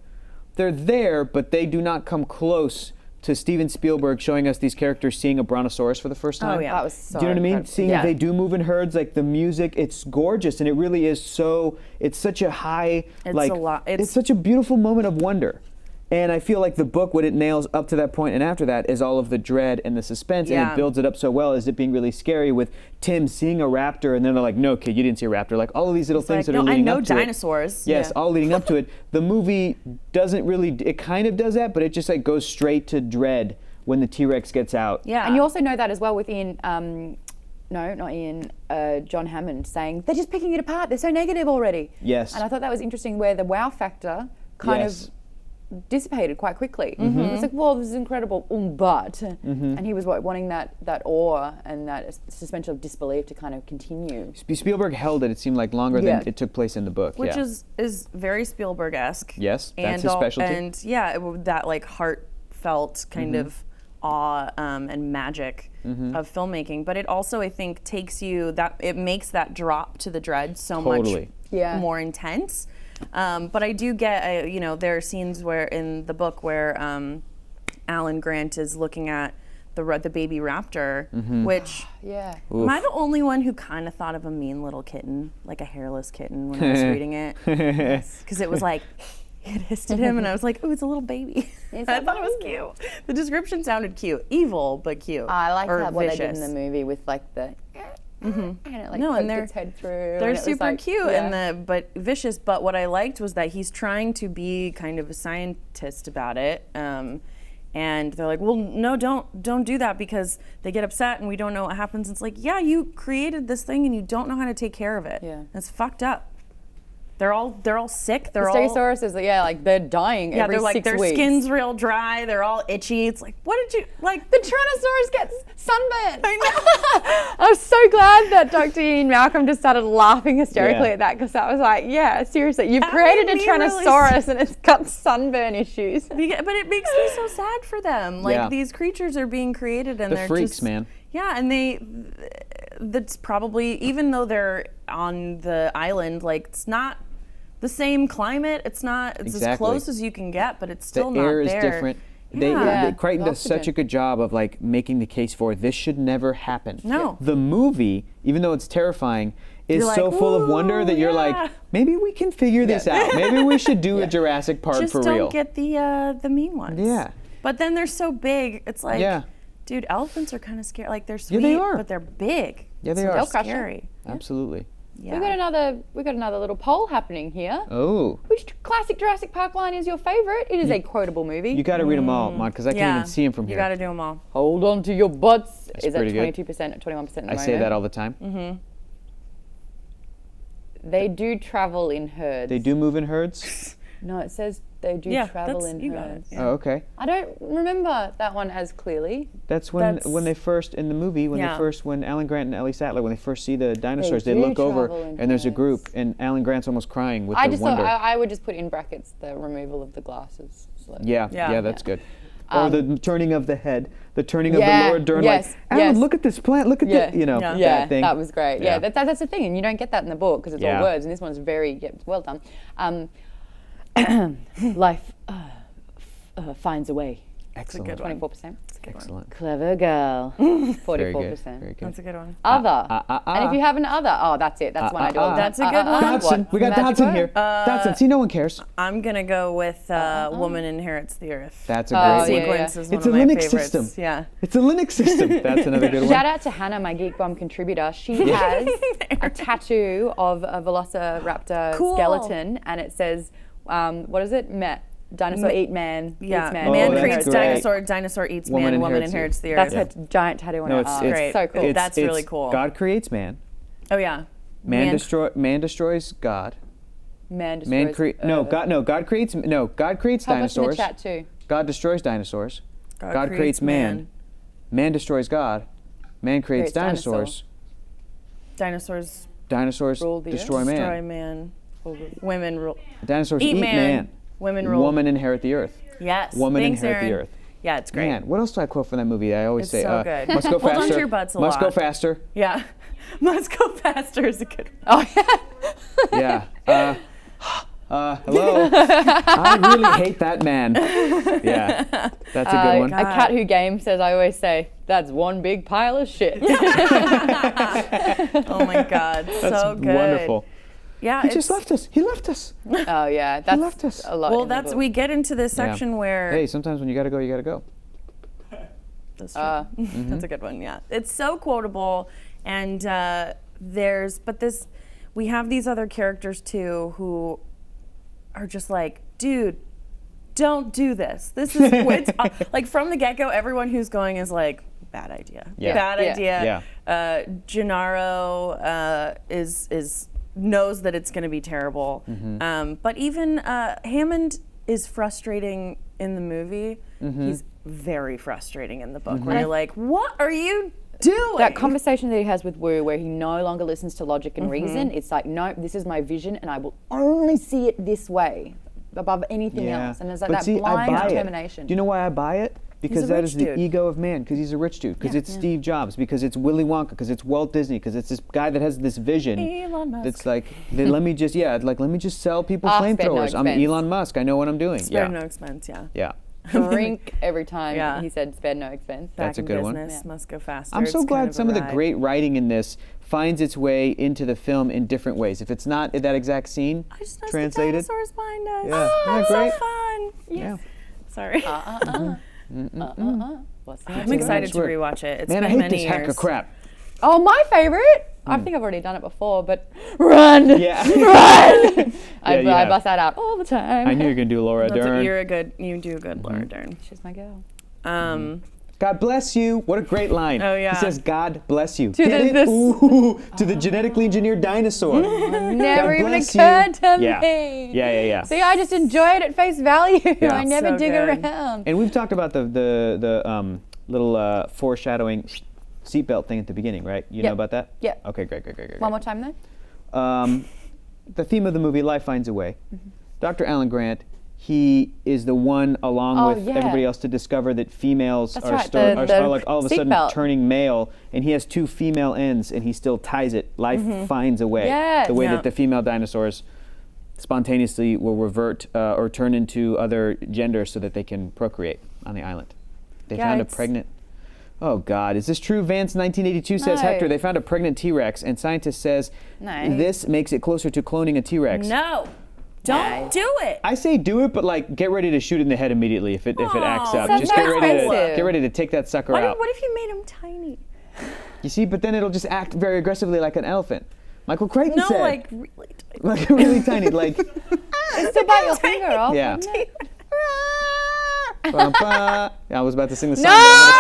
Speaker 3: they're there, but they do not come close to Steven Spielberg showing us these characters seeing a brontosaurus for the first time.
Speaker 1: Oh, yeah.
Speaker 2: That was so
Speaker 3: Do you know what I mean?
Speaker 2: incredible.
Speaker 3: Seeing
Speaker 2: Yeah.
Speaker 3: that they do move in herds, like the music, it's gorgeous, and it really is so. It's such a high,
Speaker 1: It's
Speaker 3: like
Speaker 1: a lot-
Speaker 3: it's
Speaker 1: it's-
Speaker 3: such a beautiful moment of wonder. And I feel like the book, what it nails up to that point and after that, is all of the dread and the suspense, and
Speaker 1: Yeah.
Speaker 3: it builds it up so well as it being really scary with Tim seeing a raptor, and then they're like, "No, kid, you didn't see a raptor." Like all of these little
Speaker 1: It's
Speaker 3: things
Speaker 1: like,
Speaker 3: that are
Speaker 1: no, I
Speaker 3: leading
Speaker 1: know
Speaker 3: up to
Speaker 1: dinosaurs.
Speaker 3: it. Yes,
Speaker 1: Yeah.
Speaker 3: all leading up to it. The movie doesn't really. It kind of does that, but it just like goes straight to dread when the T-Rex gets out.
Speaker 1: Yeah.
Speaker 2: And you also know that as well with Ian, no, not Ian, John Hammond saying, they're just picking it apart, they're so negative already.
Speaker 3: Yes.
Speaker 2: And I thought that was interesting where the wow factor kind
Speaker 3: Yes.
Speaker 2: of dissipated quite quickly. It was like, well, this is incredible, but. And he was wanting that awe and that suspension of disbelief to kind of continue.
Speaker 3: Spielberg held it seemed like longer
Speaker 2: Yeah.
Speaker 3: than it took place in the book.
Speaker 1: Which
Speaker 3: yeah.
Speaker 1: is very Spielberg-esque.
Speaker 3: Yes, that's
Speaker 1: and
Speaker 3: his specialty.
Speaker 1: And yeah, that like heartfelt kind of awe and magic of filmmaking. But it also, I think, it makes that drop to the dread so
Speaker 3: Totally.
Speaker 1: much more intense. But I do get, there are scenes where in the book where Alan Grant is looking at the baby raptor, which
Speaker 2: Yeah.
Speaker 1: am I the only one who kind of thought of a mean little kitten, like a hairless kitten, when I was reading it? Because it was like, it hissed at him, and I was like, "Oh, it's a little baby."
Speaker 2: It's
Speaker 1: I
Speaker 2: a
Speaker 1: thought it was cute. The description sounded cute, evil but cute.
Speaker 2: I like
Speaker 1: or
Speaker 2: what they did
Speaker 1: vicious.
Speaker 2: in the movie with like the. And it like
Speaker 1: No, and
Speaker 2: poked its head through.
Speaker 1: They're
Speaker 2: and it was
Speaker 1: super
Speaker 2: like,
Speaker 1: cute
Speaker 2: yeah.
Speaker 1: but vicious. But what I liked was that he's trying to be kind of a scientist about it. And they're like, well, no, don't do that because they get upset and we don't know what happens. It's like, yeah, you created this thing and you don't know how to take care of it.
Speaker 2: Yeah.
Speaker 1: That's fucked up. They're all sick. They're
Speaker 2: The
Speaker 1: all
Speaker 2: Stegosaurus is like they're dying every
Speaker 1: they're like
Speaker 2: 6
Speaker 1: their
Speaker 2: weeks.
Speaker 1: skin's real dry. They're all itchy. It's like, what did you like?
Speaker 2: The Tyrannosaurus gets sunburned.
Speaker 1: I know.
Speaker 2: I was so glad that Dr. Ian Malcolm just started laughing hysterically
Speaker 3: Yeah.
Speaker 2: at that because that was like, yeah, seriously, you've
Speaker 1: That
Speaker 2: created a
Speaker 1: made me really
Speaker 2: Tyrannosaurus and it's got sunburn issues.
Speaker 1: But it makes me so sad for them. Like
Speaker 3: Yeah.
Speaker 1: these creatures are being created and
Speaker 3: The
Speaker 1: they're
Speaker 3: freaks,
Speaker 1: just,
Speaker 3: man.
Speaker 1: Yeah, and that's probably, even though they're on the island, like it's not the same climate. It's as
Speaker 3: Exactly.
Speaker 1: close as you can get, but it's
Speaker 3: The
Speaker 1: still not
Speaker 3: air
Speaker 1: there.
Speaker 3: is different.
Speaker 1: Yeah.
Speaker 3: Crichton
Speaker 2: the
Speaker 3: does such a
Speaker 2: oxygen.
Speaker 3: good job of like making the case for this should never happen.
Speaker 1: No.
Speaker 3: The movie, even though it's terrifying, is
Speaker 1: You're
Speaker 3: so
Speaker 1: like,
Speaker 3: full of wonder
Speaker 1: "Ooh,
Speaker 3: that you're
Speaker 1: yeah."
Speaker 3: like, maybe we can figure this out. Maybe we should do a Jurassic Park
Speaker 1: Just
Speaker 3: for
Speaker 1: don't
Speaker 3: real.
Speaker 1: get the mean ones.
Speaker 3: Yeah.
Speaker 1: But then they're so big. It's like,
Speaker 3: Yeah.
Speaker 1: dude, elephants are kind of scary. Like they're
Speaker 3: Yeah,
Speaker 1: sweet,
Speaker 3: they are.
Speaker 1: but they're big.
Speaker 3: Yeah, they
Speaker 1: So
Speaker 3: are.
Speaker 1: they're
Speaker 3: They'll
Speaker 2: crush you.
Speaker 1: scary.
Speaker 3: Absolutely.
Speaker 1: Yeah.
Speaker 2: We got another little poll happening here.
Speaker 3: Oh.
Speaker 2: Which classic Jurassic Park line is your favorite? It is a quotable movie.
Speaker 3: You got to read them all, Mod, because I can't even see them from
Speaker 1: You
Speaker 3: here.
Speaker 1: got to do them all.
Speaker 2: Hold on to your butts. Is at
Speaker 3: pretty good.
Speaker 2: 22%, 21% at the
Speaker 3: I
Speaker 2: moment.
Speaker 3: say that all the time.
Speaker 2: They do travel in herds.
Speaker 3: They do move in herds.
Speaker 2: No, it says they do
Speaker 1: Yeah,
Speaker 2: travel
Speaker 1: that's-
Speaker 2: in
Speaker 1: you got it,
Speaker 2: herds.
Speaker 1: yeah.
Speaker 3: Oh, okay.
Speaker 2: I don't remember that one as clearly.
Speaker 3: That's when
Speaker 1: That's-
Speaker 3: they first in the movie when
Speaker 1: Yeah.
Speaker 3: when Alan Grant and Ellie Sattler when they first see the dinosaurs, they
Speaker 2: do
Speaker 3: look over
Speaker 2: travel in
Speaker 3: and there's a
Speaker 2: herds.
Speaker 3: group and Alan Grant's almost crying with
Speaker 2: I
Speaker 3: the
Speaker 2: just
Speaker 3: wonder.
Speaker 2: thought I would just put in brackets the removal of the glasses. So
Speaker 3: Yeah,
Speaker 1: Yeah.
Speaker 3: that's good. Or the turning of the head. the turning of the
Speaker 2: Yeah,
Speaker 3: Laura Dern,
Speaker 2: yes,
Speaker 3: like, Alan,
Speaker 2: yes.
Speaker 3: look at this plant, look at
Speaker 2: Yeah.
Speaker 3: the, you know,
Speaker 2: Yeah,
Speaker 3: that thing.
Speaker 2: that was great. Yeah,
Speaker 3: Yeah.
Speaker 2: that's the thing, and you don't get that in the book because it's
Speaker 3: Yeah.
Speaker 2: all words, and this one's very well done. Life finds a way.
Speaker 3: Excellent.
Speaker 1: good one.
Speaker 2: 24%.
Speaker 3: Excellent.
Speaker 2: Clever girl. 44%.
Speaker 3: Very good. Very good.
Speaker 1: That's a good one.
Speaker 2: Other. And if you have an other, that's it. That's one I do. all the
Speaker 1: That's a
Speaker 2: time.
Speaker 1: good one.
Speaker 3: Dodson. We got
Speaker 2: Magic
Speaker 3: Dodson
Speaker 2: word?
Speaker 3: here. Dodson. See, no one cares.
Speaker 1: I'm gonna go with Woman Inherits the Earth.
Speaker 3: That's a
Speaker 2: Oh,
Speaker 3: great
Speaker 2: yeah,
Speaker 3: one.
Speaker 1: Sequence is
Speaker 3: It's
Speaker 1: one
Speaker 3: a
Speaker 1: of my
Speaker 3: Linux
Speaker 1: favorites.
Speaker 3: system.
Speaker 1: Yeah.
Speaker 3: It's a Linux system. That's another good one.
Speaker 2: Shout out to Hannah, my Geek Bomb contributor. She has a tattoo of a velociraptor
Speaker 1: Cool.
Speaker 2: skeleton, and it says, what is it? Dinosaur eat man.
Speaker 1: Yeah.
Speaker 2: Eats man.
Speaker 1: Man
Speaker 3: Oh, that's
Speaker 1: creates
Speaker 3: great.
Speaker 1: dinosaur. Dinosaur eats
Speaker 3: Woman
Speaker 1: man. Woman
Speaker 3: inherits
Speaker 1: inherits the
Speaker 2: That's
Speaker 1: earth.
Speaker 2: her giant tattoo on
Speaker 3: No,
Speaker 2: her
Speaker 3: it's,
Speaker 2: arm.
Speaker 3: it's
Speaker 1: great.
Speaker 2: So cool.
Speaker 3: it's-
Speaker 1: That's
Speaker 3: it's
Speaker 1: really cool.
Speaker 3: God creates man.
Speaker 1: Oh yeah.
Speaker 3: Man destroys God.
Speaker 2: Man destroys.
Speaker 3: God creates
Speaker 2: Help us in the
Speaker 3: dinosaurs.
Speaker 2: chat too.
Speaker 3: God destroys dinosaurs. God creates man. Man destroys God. Man creates
Speaker 2: Creates dinosaur.
Speaker 3: dinosaurs.
Speaker 1: Dinosaurs
Speaker 3: Dinosaurs
Speaker 2: Rule the earth.
Speaker 3: destroy man.
Speaker 1: destroy man. Women rule.
Speaker 3: Dinosaurs
Speaker 1: Eat
Speaker 3: eat
Speaker 1: man.
Speaker 3: man.
Speaker 1: Women rule.
Speaker 3: Woman inherit the earth.
Speaker 1: Yes.
Speaker 3: Woman
Speaker 1: Thanks,
Speaker 3: inherit the
Speaker 1: Aaron.
Speaker 3: earth.
Speaker 1: Yeah, it's great.
Speaker 3: Man, what else do I quote from that movie? I always
Speaker 1: It's
Speaker 3: say,
Speaker 1: so good.
Speaker 3: must go
Speaker 1: Hold on
Speaker 3: faster.
Speaker 1: to your butts a
Speaker 3: must go
Speaker 1: lot.
Speaker 3: faster.
Speaker 1: Yeah. Must go faster is a good one.
Speaker 2: Oh yeah.
Speaker 3: Yeah. Hello. I really hate that man. Yeah, that's a good one.
Speaker 2: A cat who games says, I always say, that's one big pile of shit.
Speaker 1: Oh my God.
Speaker 3: That's
Speaker 1: so good.
Speaker 3: wonderful.
Speaker 1: Yeah.
Speaker 3: He just left us. He left us.
Speaker 2: Oh yeah, that's
Speaker 3: left us.
Speaker 2: a lot.
Speaker 1: Well,
Speaker 2: in the
Speaker 1: that's
Speaker 2: book.
Speaker 1: we get into this
Speaker 3: Yeah.
Speaker 1: section where
Speaker 3: Hey, sometimes when you gotta go, you gotta go.
Speaker 1: That's true. That's a good one. Yeah, it's so quotable, and we have these other characters too who are just like, dude, don't do this. This is like from the get-go. Everyone who's going is like, bad idea.
Speaker 3: Yeah.
Speaker 1: Bad
Speaker 2: Yeah.
Speaker 1: idea.
Speaker 3: Yeah.
Speaker 1: Gennaro is knows that it's going to be terrible. But even Hammond is frustrating in the movie. He's very frustrating in the book where you're like, what are you doing?
Speaker 2: That conversation that he has with Wu, where he no longer listens to logic and reason, it's like, no, this is my vision, and I will only see it this way above anything else. And there's like
Speaker 3: But
Speaker 2: that
Speaker 3: see, I
Speaker 2: blind
Speaker 3: buy
Speaker 2: determination.
Speaker 3: It. Do you know why I buy it? Because
Speaker 1: a
Speaker 3: that
Speaker 1: rich
Speaker 3: is the
Speaker 1: dude.
Speaker 3: ego of man. Because he's a rich dude. Because it's Steve Jobs. Because it's Willy Wonka. Because it's Walt Disney. Because it's this guy that has this vision.
Speaker 1: Elon Musk.
Speaker 3: That's like, let me just sell people
Speaker 2: Spared no
Speaker 3: flamethrowers. I'm
Speaker 2: expense.
Speaker 3: Elon Musk. I know what I'm doing.
Speaker 1: Spare
Speaker 3: yeah.
Speaker 1: no expense, yeah.
Speaker 3: Yeah.
Speaker 2: Drink every time
Speaker 1: Yeah.
Speaker 2: he said spared no expense.
Speaker 1: Back
Speaker 3: That's a
Speaker 1: in
Speaker 3: good one.
Speaker 1: business, must go faster.
Speaker 3: I'm so
Speaker 1: It's kind
Speaker 3: glad
Speaker 1: of
Speaker 3: some
Speaker 1: a
Speaker 3: of the
Speaker 1: ride.
Speaker 3: great writing in this finds its way into the film in different ways. If it's not that exact scene
Speaker 1: I just noticed
Speaker 3: translated.
Speaker 1: the dinosaurs behind us.
Speaker 3: Yeah.
Speaker 1: Oh,
Speaker 3: Isn't that
Speaker 1: so fun.
Speaker 3: Yeah.
Speaker 1: Sorry.
Speaker 2: What's
Speaker 1: I'm excited to
Speaker 3: Nice work.
Speaker 1: rewatch it. It's
Speaker 3: Man,
Speaker 1: been
Speaker 3: I hate
Speaker 1: many
Speaker 3: this
Speaker 1: years.
Speaker 3: hacker crap.
Speaker 2: Oh, my favorite. I think I've already done it before, but run,
Speaker 3: Yeah.
Speaker 2: run. I
Speaker 3: you have.
Speaker 2: bust that out all the time.
Speaker 3: I knew you were gonna do Laura
Speaker 1: That's
Speaker 3: Dern.
Speaker 1: you do a good Laura Dern.
Speaker 2: She's my girl.
Speaker 3: God bless you. What a great line.
Speaker 1: Oh, yeah.
Speaker 3: He says, God bless you.
Speaker 2: To
Speaker 3: Get
Speaker 2: the-
Speaker 3: it?
Speaker 2: this-
Speaker 3: Ooh, to the genetically engineered dinosaur.
Speaker 2: Never even
Speaker 3: bless
Speaker 2: occurred to
Speaker 3: yeah.
Speaker 2: me.
Speaker 3: Yeah.
Speaker 2: See, I just enjoy it at face value.
Speaker 3: Yeah.
Speaker 2: I never
Speaker 1: So
Speaker 2: dig
Speaker 1: good.
Speaker 2: around.
Speaker 3: And we've talked about the little foreshadowing seatbelt thing at the beginning, right? You know
Speaker 2: Yep.
Speaker 3: about that?
Speaker 2: Yep.
Speaker 3: Okay, great.
Speaker 2: One more time, though.
Speaker 3: The theme of the movie, Life Finds a Way. Dr. Alan Grant, he is the one, along with
Speaker 2: yeah.
Speaker 3: everybody else, to discover that females
Speaker 2: That's
Speaker 3: are,
Speaker 2: right,
Speaker 3: are like all of a sudden
Speaker 2: seatbelt.
Speaker 3: turning male, and he has two female ends, and he still ties it. Life finds a way.
Speaker 2: Yes.
Speaker 3: The way
Speaker 1: Yeah.
Speaker 3: that the female dinosaurs spontaneously will revert or turn into other genders so that they can procreate on the island. They
Speaker 1: Yeah,
Speaker 3: found a
Speaker 1: it's-
Speaker 3: pregnant. Oh God, is this true? Vance 1982 says,
Speaker 2: No.
Speaker 3: Hector, they found a pregnant T-Rex, and scientists says
Speaker 2: No.
Speaker 3: this makes it closer to cloning a T-Rex.
Speaker 1: No, don't do it.
Speaker 3: I say do it, but like get ready to shoot it in the head immediately if it acts up.
Speaker 2: That's
Speaker 3: Just get
Speaker 2: very
Speaker 3: ready
Speaker 2: expensive.
Speaker 3: to take that sucker
Speaker 1: What
Speaker 3: out.
Speaker 1: if, what if you made them tiny?
Speaker 3: You see, but then it'll just act very aggressively like an elephant. Michael Crichton
Speaker 1: No,
Speaker 3: said.
Speaker 1: like really tiny.
Speaker 3: Like really tiny, like
Speaker 2: Still bite your finger off.
Speaker 3: yeah.
Speaker 2: wouldn't it?
Speaker 3: Ba-ba. Yeah, I was about to sing the song.
Speaker 2: No!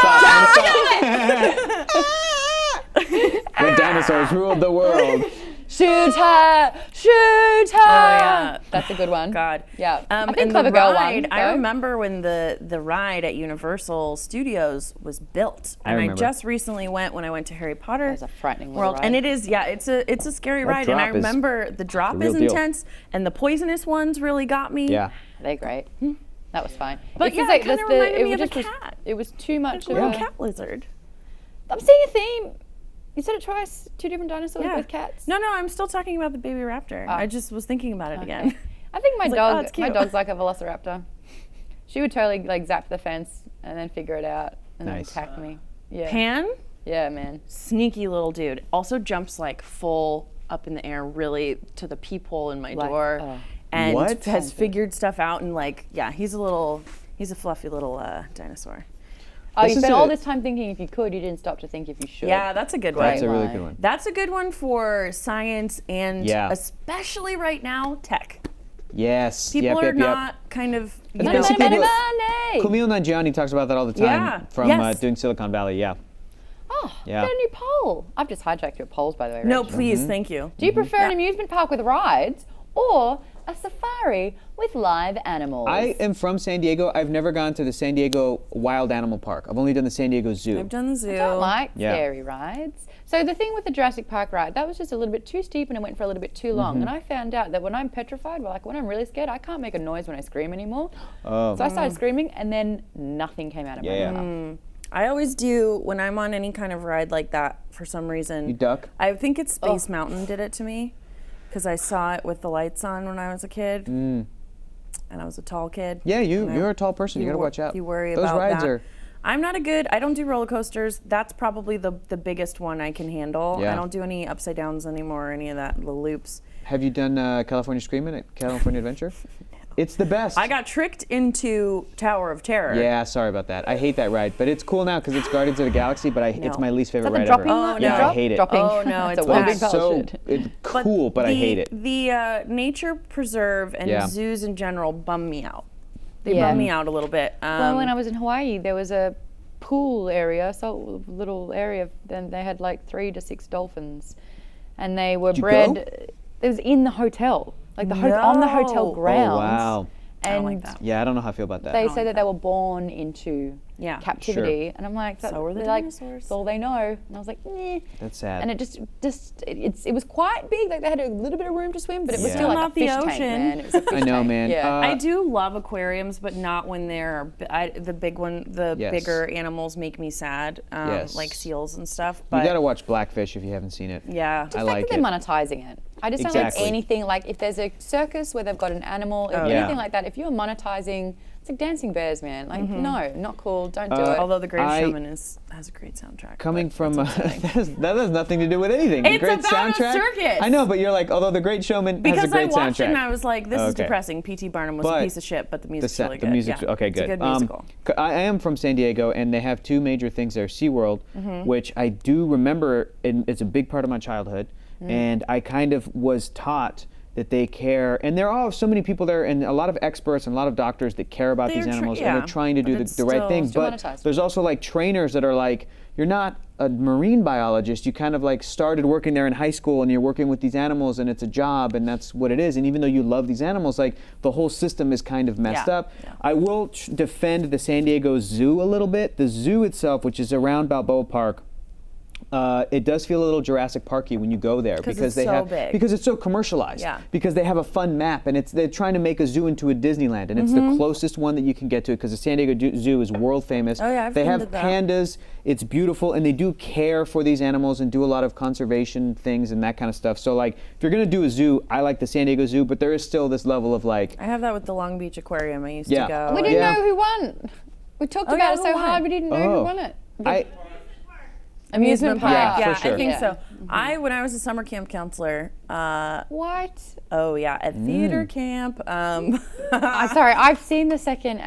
Speaker 3: but I'm gonna stop. When dinosaurs ruled the world.
Speaker 2: Shoot her! Shoot her!
Speaker 1: Oh yeah,
Speaker 2: That's a good one.
Speaker 1: God.
Speaker 2: Yeah. I think
Speaker 1: and
Speaker 2: Clever
Speaker 1: the
Speaker 2: Girl
Speaker 1: ride,
Speaker 2: won.
Speaker 1: I
Speaker 2: though.
Speaker 1: remember when the ride at Universal Studios was built, and I
Speaker 3: remember.
Speaker 1: just recently went when I went to Harry Potter
Speaker 2: That was a frightening little
Speaker 1: World,
Speaker 2: ride.
Speaker 1: and it is it's a scary
Speaker 3: That
Speaker 1: ride, and I
Speaker 3: drop is
Speaker 1: remember the drop
Speaker 3: the real
Speaker 1: is
Speaker 3: deal.
Speaker 1: intense, and the poisonous ones really got me.
Speaker 3: Yeah.
Speaker 2: They're great. That was fine.
Speaker 1: But
Speaker 2: It's
Speaker 1: yeah,
Speaker 2: just
Speaker 1: it kinda reminded me
Speaker 2: was
Speaker 1: of a
Speaker 2: just
Speaker 1: cat.
Speaker 2: It was too much
Speaker 1: A
Speaker 2: of
Speaker 1: little
Speaker 2: a
Speaker 1: cat lizard.
Speaker 2: I'm seeing a theme. You said it twice. 2 different dinosaurs
Speaker 1: Yeah.
Speaker 2: with cats.
Speaker 1: No, I'm still talking about the baby raptor. I just was thinking about it again.
Speaker 2: I think my
Speaker 1: was like,
Speaker 2: dog.
Speaker 1: oh, it's
Speaker 2: My
Speaker 1: cute.
Speaker 2: dog's like a velociraptor. She would totally like zap the fence and then figure it out and
Speaker 3: Nice.
Speaker 2: then attack me. Yeah.
Speaker 1: Pan,
Speaker 2: Yeah, man.
Speaker 1: sneaky little dude. Also jumps like full up in the air, really to the peephole in my
Speaker 2: Like,
Speaker 1: door,
Speaker 2: oh.
Speaker 1: and
Speaker 3: What?
Speaker 1: has figured stuff out. And like, yeah, he's a fluffy little dinosaur.
Speaker 2: Oh,
Speaker 3: This
Speaker 2: you
Speaker 3: is
Speaker 2: spent all
Speaker 3: a-
Speaker 2: this time thinking if you could, you didn't stop to think if you should.
Speaker 1: Yeah, that's a good one.
Speaker 3: That's a really
Speaker 2: line.
Speaker 3: good one.
Speaker 1: That's a good one for science and
Speaker 3: Yeah.
Speaker 1: especially right now, tech.
Speaker 3: Yes.
Speaker 1: People
Speaker 3: yep,
Speaker 1: are
Speaker 3: yep,
Speaker 1: not kind of, you
Speaker 2: Money,
Speaker 1: know,
Speaker 2: money, money,
Speaker 3: Basically
Speaker 2: money.
Speaker 3: Kumail Nanjiani talks about that all the time
Speaker 1: Yeah.
Speaker 3: from
Speaker 1: Yes.
Speaker 3: doing Silicon Valley. Yeah.
Speaker 2: Oh,
Speaker 3: Yeah.
Speaker 2: got a new poll. I've just hijacked your polls, by the way.
Speaker 1: no,
Speaker 2: Rachel.
Speaker 1: please, thank you.
Speaker 2: Do you prefer an amusement park with rides or a safari with live animals?
Speaker 3: I am from San Diego. I've never gone to the San Diego Wild Animal Park. I've only done the San Diego Zoo.
Speaker 1: I've done the zoo.
Speaker 2: I don't like
Speaker 3: Yeah.
Speaker 2: scary rides. So the thing with the Jurassic Park ride, that was just a little bit too steep and it went for a little bit too long.
Speaker 3: Mm-hmm.
Speaker 2: And I found out that when I'm petrified, like when I'm really scared, I can't make a noise when I scream anymore.
Speaker 3: Oh.
Speaker 2: So I started screaming and then nothing came out of my
Speaker 3: Yeah.
Speaker 2: mouth.
Speaker 1: I always do when I'm on any kind of ride like that for some reason.
Speaker 3: You duck?
Speaker 1: I think it's Space Mountain did it to me because I saw it with the lights on when I was a kid. And I was a tall kid.
Speaker 3: Yeah,
Speaker 1: And I-
Speaker 3: you're a tall person. You gotta
Speaker 1: wor-
Speaker 3: watch out.
Speaker 1: You worry
Speaker 3: Those
Speaker 1: about
Speaker 3: rides
Speaker 1: that.
Speaker 3: are.
Speaker 1: I'm not I don't do roller coasters. That's probably the biggest one I can handle.
Speaker 3: Yeah.
Speaker 1: I don't do any upside downs anymore or any of that, the loops.
Speaker 3: Have you done California Screamin' at California Adventure? It's the best.
Speaker 1: I got tricked into Tower of Terror.
Speaker 3: Yeah, sorry about that. I hate that ride, but it's cool now because it's Guardians of the Galaxy. But it's
Speaker 1: No.
Speaker 3: my least
Speaker 2: Is
Speaker 3: favorite
Speaker 2: that the
Speaker 3: ride
Speaker 2: dropping
Speaker 3: ever.
Speaker 2: one?
Speaker 1: no.
Speaker 3: Yeah, I hate it.
Speaker 2: Dropping.
Speaker 1: Oh, no,
Speaker 2: it's
Speaker 1: it's
Speaker 2: a one
Speaker 1: bad.
Speaker 2: big
Speaker 3: It's
Speaker 2: pile
Speaker 3: so
Speaker 2: of shit.
Speaker 3: it's cool, but I hate it.
Speaker 1: The nature preserve and
Speaker 3: Yeah.
Speaker 1: zoos in general bum me out. They
Speaker 2: Yeah.
Speaker 1: bum me out a little bit.
Speaker 2: Well, when I was in Hawaii, there was a pool area, so little area. Then they had like 3 to 6 dolphins, and they were
Speaker 3: Did you
Speaker 2: bred.
Speaker 3: go?
Speaker 2: It was in the hotel, like on the hotel
Speaker 1: No.
Speaker 2: grounds.
Speaker 3: Oh wow.
Speaker 1: I don't like
Speaker 2: And
Speaker 1: that.
Speaker 3: Yeah, I don't know how I feel about that.
Speaker 2: they
Speaker 1: don't
Speaker 2: said
Speaker 1: like
Speaker 2: that they were born into
Speaker 1: Yeah.
Speaker 2: captivity, and I'm like,
Speaker 1: So are the
Speaker 2: they're like,
Speaker 1: dinosaurs.
Speaker 2: That's all they know. And I was like, eh.
Speaker 3: That's sad.
Speaker 2: And it it was quite big. Like they had a little bit of room to swim, but it was
Speaker 3: Yeah.
Speaker 2: still like
Speaker 1: Not
Speaker 2: a
Speaker 1: the
Speaker 2: fish tank,
Speaker 1: ocean.
Speaker 2: man. It was a fish
Speaker 3: I know,
Speaker 2: tank.
Speaker 3: man.
Speaker 2: Yeah.
Speaker 1: I do love aquariums, but not when they're the big one. The
Speaker 3: Yes.
Speaker 1: bigger animals make me sad,
Speaker 3: Yes.
Speaker 1: like seals and stuff.
Speaker 3: You
Speaker 1: But
Speaker 3: gotta watch Blackfish if you haven't seen it.
Speaker 1: yeah,
Speaker 3: I
Speaker 2: The fact
Speaker 3: like
Speaker 2: that
Speaker 3: it.
Speaker 2: they're monetizing it. I just don't
Speaker 3: Exactly.
Speaker 2: like anything like if there's a circus where they've got an animal, if
Speaker 3: Yeah.
Speaker 2: anything like that. If you're monetizing, it's like dancing bears, man. Like no, not cool. Don't do it.
Speaker 1: although The Greatest
Speaker 3: I-
Speaker 1: Showman has a great soundtrack.
Speaker 3: Coming
Speaker 1: but
Speaker 3: from
Speaker 1: that's upsetting.
Speaker 3: that has nothing to do with anything.
Speaker 1: It's
Speaker 3: great
Speaker 1: about a
Speaker 3: soundtrack.
Speaker 1: circus.
Speaker 3: I know, but you're like, although The Great Showman has a
Speaker 1: because I
Speaker 3: great
Speaker 1: watched
Speaker 3: soundtrack.
Speaker 1: it and I was like, this is
Speaker 3: Okay.
Speaker 1: depressing. P.T. Barnum was
Speaker 3: But
Speaker 1: a piece of shit, but the music's
Speaker 3: sa-
Speaker 1: really
Speaker 3: the
Speaker 1: good.
Speaker 3: music's
Speaker 1: yeah.
Speaker 3: okay,
Speaker 1: It's
Speaker 3: good.
Speaker 1: a good musical.
Speaker 3: I am from San Diego, and they have 2 major things there. SeaWorld, which I do remember, and it's a big part of my childhood, and I kind of was taught that they care, and there are so many people there, and a lot of experts and a lot of doctors that care about these
Speaker 1: They're
Speaker 3: animals, and
Speaker 1: yeah,
Speaker 3: they're trying to do
Speaker 1: but it's
Speaker 3: the right
Speaker 1: still-
Speaker 3: thing.
Speaker 2: still
Speaker 3: But
Speaker 2: monetized.
Speaker 3: there's also like trainers that are like, you're not a marine biologist. You kind of like started working there in high school, and you're working with these animals, and it's a job, and that's what it is. And even though you love these animals, like the whole system is kind of messed
Speaker 1: Yeah,
Speaker 3: up.
Speaker 1: yeah.
Speaker 3: I will defend the San Diego Zoo a little bit. The zoo itself, which is around Balboa Park, it does feel a little Jurassic Parky when you go there because
Speaker 1: it's
Speaker 3: they
Speaker 1: so
Speaker 3: have
Speaker 1: big.
Speaker 3: because it's so commercialized.
Speaker 1: Yeah.
Speaker 3: Because they have a fun map, and they're trying to make a zoo into a Disneyland, and it's the closest one that you can get to because the San Diego Zoo is world famous.
Speaker 1: Oh, yeah, I've
Speaker 3: they
Speaker 1: been
Speaker 3: have
Speaker 1: to that.
Speaker 3: pandas. It's beautiful, and they do care for these animals and do a lot of conservation things and that kind of stuff. So like, if you're gonna do a zoo, I like the San Diego Zoo, but there is still this level of like,
Speaker 1: I have that with the Long Beach Aquarium. I used
Speaker 3: Yeah.
Speaker 1: to go.
Speaker 2: we didn't
Speaker 3: Yeah.
Speaker 2: know who won. We talked
Speaker 1: Oh,
Speaker 2: about
Speaker 1: yeah,
Speaker 2: it
Speaker 1: who
Speaker 2: so
Speaker 1: won?
Speaker 2: hard, we didn't know
Speaker 3: Oh.
Speaker 2: who won it.
Speaker 1: Amusement park.
Speaker 3: Yeah,
Speaker 1: Yeah,
Speaker 3: for sure.
Speaker 1: I think
Speaker 2: Yeah.
Speaker 1: so. When I was a summer camp counselor,
Speaker 2: What?
Speaker 1: oh yeah, at theater camp.
Speaker 2: I'm sorry, I've seen the second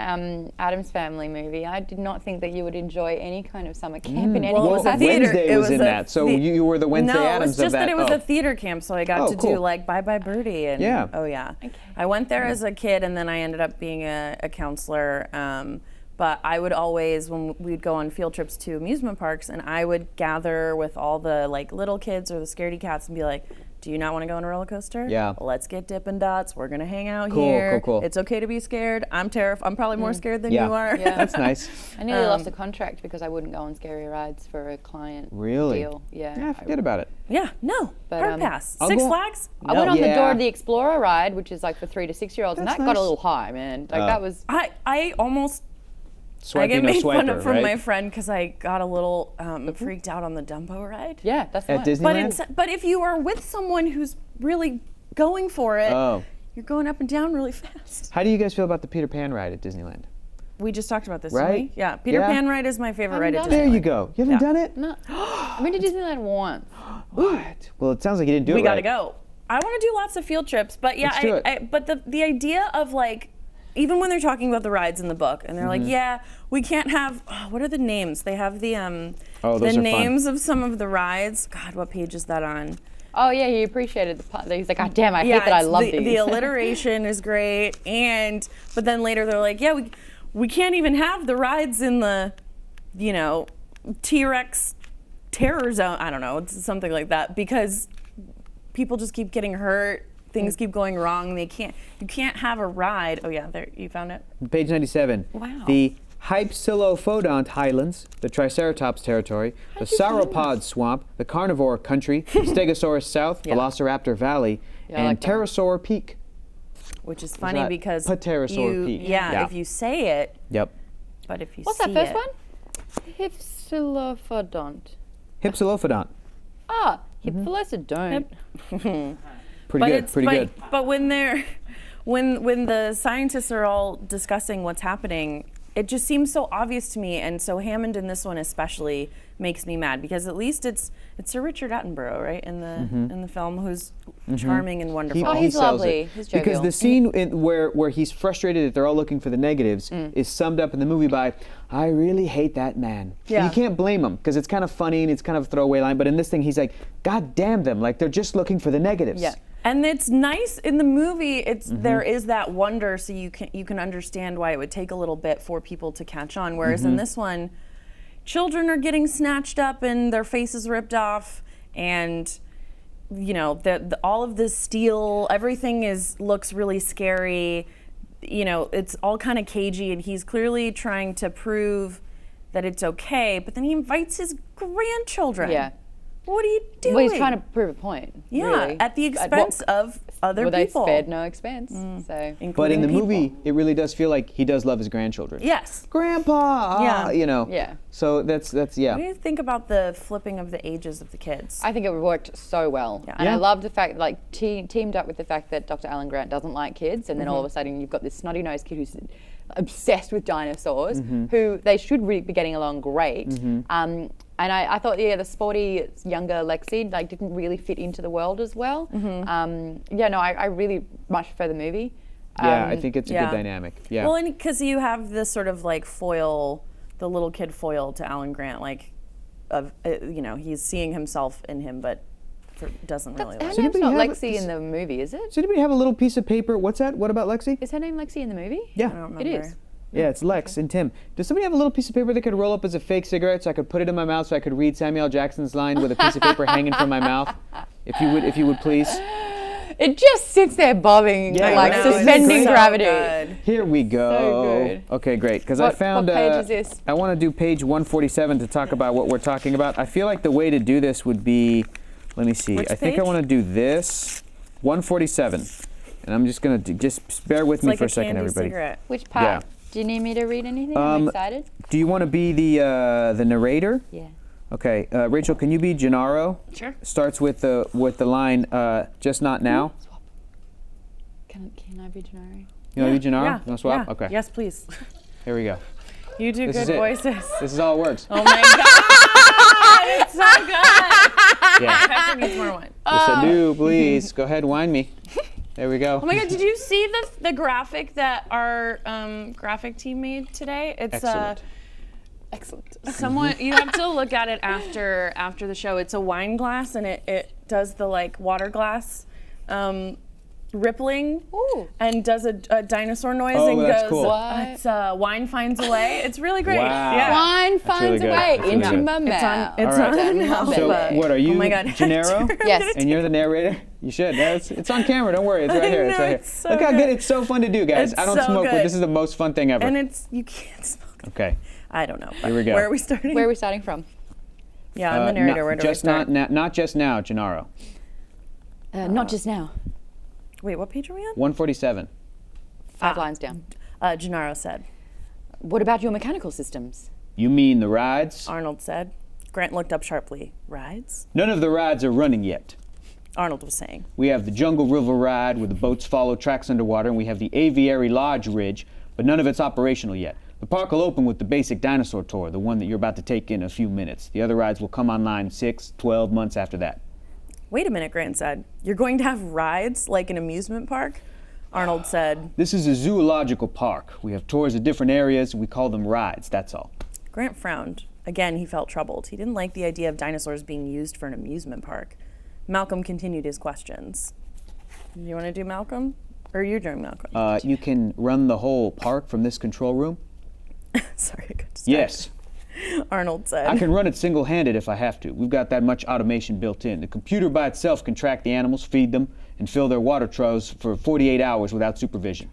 Speaker 2: Addams Family movie. I did not think that you would enjoy any kind of summer camp in any
Speaker 1: Well, it was a
Speaker 2: capacity.
Speaker 1: theater.
Speaker 3: Wednesday
Speaker 1: it
Speaker 3: was in
Speaker 1: a
Speaker 3: that, so
Speaker 1: the-
Speaker 3: you were the Wednesday
Speaker 1: no,
Speaker 3: Addams
Speaker 1: it's just
Speaker 3: of that.
Speaker 1: it was
Speaker 3: Oh.
Speaker 1: a theater camp, so I got
Speaker 3: Oh,
Speaker 1: to
Speaker 3: cool.
Speaker 1: do like Bye Bye Birdie and
Speaker 3: Yeah.
Speaker 1: oh yeah. I went there as a kid, and then I ended up being a counselor. But I would always, when we'd go on field trips to amusement parks, and I would gather with all the like little kids or the scaredy cats and be like, do you not want to go on a roller coaster?
Speaker 3: Yeah.
Speaker 1: Let's get Dippin' Dots. We're gonna hang out
Speaker 3: Cool,
Speaker 1: here.
Speaker 3: cool.
Speaker 1: It's okay to be scared. I'm terrified. I'm probably more scared than
Speaker 3: Yeah.
Speaker 1: you are.
Speaker 2: Yeah.
Speaker 3: That's nice.
Speaker 2: I nearly lost a contract because I wouldn't go on scary rides for a client
Speaker 3: Really?
Speaker 2: deal. Yeah.
Speaker 3: Yeah, forget about it.
Speaker 1: Yeah, no.
Speaker 2: But,
Speaker 1: Hard pass.
Speaker 3: I'll
Speaker 1: Six
Speaker 3: go-
Speaker 1: Flags?
Speaker 2: I went on the
Speaker 3: Yeah.
Speaker 2: Dora the Explorer ride, which is like for 3 to 6 year olds, and
Speaker 3: That's
Speaker 2: that got a
Speaker 3: nice.
Speaker 2: little high, man. Like that was.
Speaker 1: I almost I
Speaker 3: Swiping
Speaker 1: get
Speaker 3: or
Speaker 1: made fun
Speaker 3: swiper,
Speaker 1: of from
Speaker 3: right?
Speaker 1: my friend because I got a little freaked out on the Dumbo ride.
Speaker 2: Yeah, that's the
Speaker 3: At
Speaker 2: one.
Speaker 3: Disneyland?
Speaker 1: But if you are with someone who's really going for it,
Speaker 3: Oh.
Speaker 1: you're going up and down really fast.
Speaker 3: How do you guys feel about the Peter Pan ride at Disneyland?
Speaker 1: We just talked about this,
Speaker 3: Right?
Speaker 1: didn't we? Yeah, Peter
Speaker 3: Yeah.
Speaker 1: Pan ride is my favorite ride at
Speaker 2: done it.
Speaker 1: Disneyland.
Speaker 3: There you go. You haven't
Speaker 1: Yeah.
Speaker 3: done it?
Speaker 2: No. I've been to Disneyland once.
Speaker 3: What? Well, it sounds like you didn't do
Speaker 1: We
Speaker 3: it
Speaker 1: gotta
Speaker 3: right.
Speaker 1: go. I want to do lots of field trips, but yeah,
Speaker 3: Let's do it.
Speaker 1: but the idea of like, even when they're talking about the rides in the book, and they're like, yeah, we can't have. What are the names? They have the
Speaker 3: Oh, those
Speaker 1: the
Speaker 3: are fun.
Speaker 1: names of some of the rides. God, what page is that on?
Speaker 2: Oh yeah, he appreciated the part. He's like, oh damn, I hate that I
Speaker 1: it's
Speaker 2: love
Speaker 1: the,
Speaker 2: these.
Speaker 1: the alliteration is great, but then later they're like, yeah, we can't even have the rides in the, T-Rex terror zone. I don't know, it's something like that, because people just keep getting hurt. Things keep going wrong. You can't have a ride. Oh yeah, there, you found it.
Speaker 3: Page 97.
Speaker 2: Wow.
Speaker 3: The Hypsilophodont Highlands, the Triceratops territory, the Sauropod Swamp, the Carnivore Country, Stegosaurus South,
Speaker 1: Yeah.
Speaker 3: Velociraptor Valley,
Speaker 2: Yeah, I
Speaker 3: and
Speaker 2: like that.
Speaker 3: Pterosaur Peak.
Speaker 1: Which is funny
Speaker 3: that
Speaker 1: because
Speaker 3: Pterosaur Peak?
Speaker 1: yeah, if you say it,
Speaker 3: Yep.
Speaker 1: but if you
Speaker 2: What's
Speaker 1: see
Speaker 2: that first
Speaker 1: it,
Speaker 2: one? Hypsilophodont.
Speaker 3: Hypsilophodont.
Speaker 2: Ah, Hypsilophodont.
Speaker 3: Pretty good. Pretty good.
Speaker 1: But when the scientists are all discussing what's happening, it just seems so obvious to me, and so Hammond in this one especially makes me mad, because at least it's Sir Richard Attenborough, right, in the film, who's charming and wonderful.
Speaker 2: Oh, he's
Speaker 3: sells
Speaker 2: lovely.
Speaker 3: it.
Speaker 2: He's
Speaker 3: because
Speaker 2: jovial.
Speaker 3: the scene where he's frustrated that they're all looking for the negatives is summed up in the movie by, I really hate that man.
Speaker 1: Yeah.
Speaker 3: And you can't blame him, because it's kind of funny and it's kind of a throwaway line, but in this thing he's like, God damn them, like they're just looking for the negatives.
Speaker 2: Yeah.
Speaker 1: And it's nice in the movie. There is that wonder, so you can understand why it would take a little bit for people to catch on. Whereas in this one, children are getting snatched up and their faces ripped off, and all of this steel, everything looks really scary. It's all kind of cagey, and he's clearly trying to prove that it's okay. But then he invites his grandchildren.
Speaker 2: Yeah.
Speaker 1: What are you doing?
Speaker 2: Well, he's trying to prove a point.
Speaker 1: Yeah,
Speaker 2: really.
Speaker 1: at the expense of other
Speaker 2: Well,
Speaker 1: people.
Speaker 2: they spared no expense. So.
Speaker 3: But in the
Speaker 1: people.
Speaker 3: movie, it really does feel like he does love his grandchildren.
Speaker 1: Yes.
Speaker 3: Grandpa!
Speaker 1: Yeah.
Speaker 2: Yeah.
Speaker 3: So that's yeah.
Speaker 1: What do you think about the flipping of the ages of the kids?
Speaker 2: I think it worked so well.
Speaker 1: Yeah.
Speaker 2: And I
Speaker 3: Yeah.
Speaker 2: love the fact, like, teamed up with the fact that Dr. Alan Grant doesn't like kids, and then all of a sudden you've got this snotty-nosed kid who's obsessed with dinosaurs, who they should really be getting along great. And I thought, the sporty younger Lexi didn't really fit into the world as well. I really much prefer the movie.
Speaker 3: Yeah, I think it's a
Speaker 1: yeah.
Speaker 3: good dynamic. Yeah.
Speaker 1: Well, and because you have this sort of like foil, the little kid foil to Alan Grant, he's seeing himself in him, but doesn't really
Speaker 2: Her
Speaker 1: like.
Speaker 2: name's
Speaker 3: anybody
Speaker 2: not
Speaker 3: have-
Speaker 2: Lexi in the movie, is it?
Speaker 3: Does anybody have a little piece of paper? What's that? What about Lexi?
Speaker 2: Is her name Lexi in the movie?
Speaker 3: Yeah.
Speaker 1: I don't remember.
Speaker 2: It is.
Speaker 3: Yeah, it's Lex and Tim. Does somebody have a little piece of paper that could roll up as a fake cigarette so I could put it in my mouth so I could read Samuel L. Jackson's line with a piece of paper hanging from my mouth? If you would please.
Speaker 2: It just sits there bobbing,
Speaker 3: Yeah,
Speaker 2: like
Speaker 3: I know,
Speaker 2: suspending
Speaker 3: it's so
Speaker 2: gravity.
Speaker 1: good.
Speaker 3: Here we go.
Speaker 2: So good.
Speaker 3: Okay, great. Because I
Speaker 2: What
Speaker 3: found.
Speaker 2: page is this?
Speaker 3: I want to do page 147 to talk about what we're talking about. I feel like the way to do this would be. Let me see.
Speaker 1: Which
Speaker 3: I think I
Speaker 1: page?
Speaker 3: want to do this. 147. And I'm just gonna just bear with
Speaker 1: It's
Speaker 3: me
Speaker 1: like
Speaker 3: for
Speaker 1: a
Speaker 3: a second,
Speaker 1: candy
Speaker 3: everybody.
Speaker 1: cigarette.
Speaker 2: Which part?
Speaker 3: Yeah.
Speaker 2: Do you need me to read anything? I'm excited.
Speaker 3: Do you want to be the narrator?
Speaker 2: Yeah.
Speaker 3: Okay, Rachel, can you be Gennaro?
Speaker 1: Sure.
Speaker 3: Starts with the line, just not now.
Speaker 2: Swap. Can I be Gennaro?
Speaker 3: You want to be Gennaro?
Speaker 1: Yeah.
Speaker 3: You want to swap?
Speaker 1: Yeah.
Speaker 3: Okay.
Speaker 1: Yes, please.
Speaker 3: Here we go.
Speaker 1: You do
Speaker 3: This is
Speaker 1: good
Speaker 3: it.
Speaker 1: voices.
Speaker 3: This is how it works.
Speaker 1: Oh my God! It's so good.
Speaker 3: Yeah.
Speaker 1: Hector needs more wine.
Speaker 3: Yes, I do. Please go ahead, wind me. There we go.
Speaker 1: Oh my God! Did you see the graphic that our graphic team made today? It's
Speaker 3: Excellent.
Speaker 2: Excellent.
Speaker 1: someone you have to look at it after the show. It's a wine glass, and it does the like water glass rippling
Speaker 2: Ooh.
Speaker 1: and does a dinosaur noise
Speaker 3: Oh,
Speaker 1: and
Speaker 3: that's
Speaker 1: goes,
Speaker 3: cool.
Speaker 2: What?
Speaker 1: It's Wine Finds a Way. It's really great.
Speaker 3: Wow.
Speaker 1: Yeah.
Speaker 2: Wine
Speaker 3: really
Speaker 2: finds a
Speaker 3: good.
Speaker 2: way
Speaker 3: That's really
Speaker 2: into
Speaker 3: good.
Speaker 2: my mouth.
Speaker 1: It's
Speaker 3: All right.
Speaker 1: on
Speaker 2: So,
Speaker 1: Alpha.
Speaker 3: So what are you,
Speaker 1: Oh my God.
Speaker 3: Gennaro?
Speaker 2: Yes.
Speaker 3: And you're the narrator? You should. No, it's on camera. Don't worry. It's right
Speaker 1: I
Speaker 3: here. It's
Speaker 1: know,
Speaker 3: right here.
Speaker 1: it's so
Speaker 3: Look how
Speaker 1: good.
Speaker 3: good. It's so fun to do, guys.
Speaker 1: It's
Speaker 3: I don't
Speaker 1: so
Speaker 3: smoke, but
Speaker 1: good.
Speaker 3: this is the most fun thing ever.
Speaker 1: And you can't smoke.
Speaker 3: Okay.
Speaker 1: I don't know. But
Speaker 3: Here we go.
Speaker 1: Where are we starting?
Speaker 2: Where are we starting from?
Speaker 1: Yeah, I'm the narrator.
Speaker 3: Not,
Speaker 1: Where do we start?
Speaker 3: not just now, Gennaro.
Speaker 2: Not just now.
Speaker 1: Wait, what page are we on?
Speaker 3: 147.
Speaker 2: 5 lines down.
Speaker 1: Gennaro said.
Speaker 2: What about your mechanical systems?
Speaker 3: You mean the rides?
Speaker 1: Arnold said. Grant looked up sharply. Rides?
Speaker 3: None of the rides are running yet.
Speaker 1: Arnold was saying.
Speaker 3: We have the Jungle River ride where the boats follow tracks underwater, and we have the Aviary Lodge Ridge, but none of it's operational yet. The park will open with the basic dinosaur tour, the one that you're about to take in a few minutes. The other rides will come online 6-12 months after that.
Speaker 1: Wait a minute, Grant said. You're going to have rides like an amusement park? Arnold said.
Speaker 3: This is a zoological park. We have tours of different areas, and we call them rides, that's all.
Speaker 1: Grant frowned. Again, he felt troubled. He didn't like the idea of dinosaurs being used for an amusement park. Malcolm continued his questions. You want to do Malcolm? Or you're doing Malcolm?
Speaker 3: You can run the whole park from this control room?
Speaker 1: Sorry, I got distracted.
Speaker 3: Yes.
Speaker 1: Arnold said.
Speaker 3: I can run it single-handed if I have to. We've got that much automation built in. The computer by itself can track the animals, feed them, and fill their water troughs for 48 hours without supervision.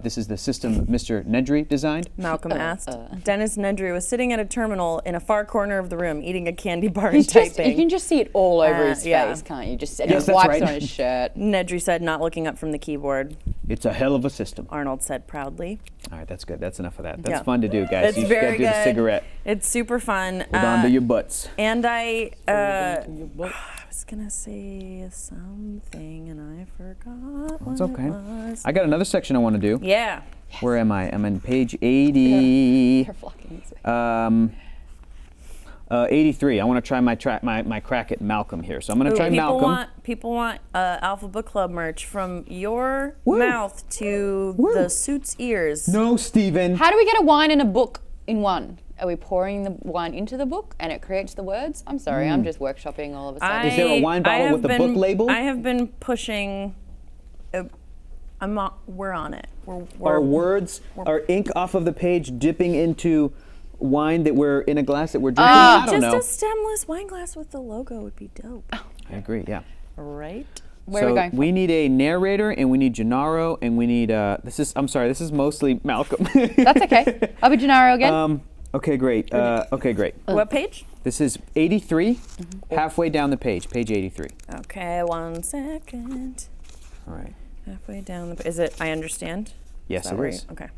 Speaker 3: This is the system Mr. Nedry designed.
Speaker 1: Malcolm asked. Dennis Nedry was sitting at a terminal in a far corner of the room, eating a candy bar and
Speaker 2: He's just,
Speaker 1: typing.
Speaker 2: you can just see it all over his
Speaker 1: yeah.
Speaker 2: face, can't you? Just
Speaker 3: Yes,
Speaker 2: he
Speaker 3: that's
Speaker 2: wipes
Speaker 3: right.
Speaker 2: on his shirt.
Speaker 1: Nedry said, not looking up from the keyboard.
Speaker 3: It's a hell of a system.
Speaker 1: Arnold said proudly.
Speaker 3: All right, that's good. That's enough of that. That's
Speaker 1: Yeah.
Speaker 3: fun to do, guys.
Speaker 1: It's
Speaker 3: You
Speaker 1: very
Speaker 3: gotta do the
Speaker 1: good.
Speaker 3: cigarette.
Speaker 1: It's super fun.
Speaker 3: Hold on to your butts.
Speaker 1: And I was gonna say something and I forgot what
Speaker 3: It's okay.
Speaker 1: it was.
Speaker 3: I got another section I want to do.
Speaker 1: Yeah.
Speaker 3: Where am I? I'm on page 80.
Speaker 2: They're flocking.
Speaker 3: 83. I want to try my crack at Malcolm here. So I'm going to try
Speaker 1: people
Speaker 3: Malcolm.
Speaker 1: People want Alpha Book Club merch from your
Speaker 3: Woo.
Speaker 1: mouth to
Speaker 3: Woo.
Speaker 1: the suit's ears.
Speaker 3: No, Steven.
Speaker 2: How do we get a wine and a book in one? Are we pouring the wine into the book and it creates the words? I'm sorry, I'm just workshopping all of a sudden.
Speaker 3: Is there a wine bottle
Speaker 1: have
Speaker 3: with the
Speaker 1: been-
Speaker 3: book label?
Speaker 1: I have been pushing. We're on it.
Speaker 3: Are words, are ink off of the page dipping into wine that we're in a glass that we're drinking? I don't
Speaker 1: just
Speaker 3: know.
Speaker 1: a stemless wine glass with the logo would be dope.
Speaker 3: I agree, yeah.
Speaker 1: Right?
Speaker 2: Where are we going from?
Speaker 3: We need a narrator, and we need Gennaro, and we need, this is mostly Malcolm.
Speaker 2: That's okay. I'll be Gennaro again.
Speaker 3: Okay, great. Okay, great.
Speaker 1: What page?
Speaker 3: This is 83, halfway down the page 83.
Speaker 1: Okay, 1 second.
Speaker 3: All right.
Speaker 1: Halfway down the. Is it? I understand.
Speaker 3: Yes,
Speaker 1: Is that
Speaker 3: it
Speaker 1: where
Speaker 3: is.
Speaker 1: you- Okay.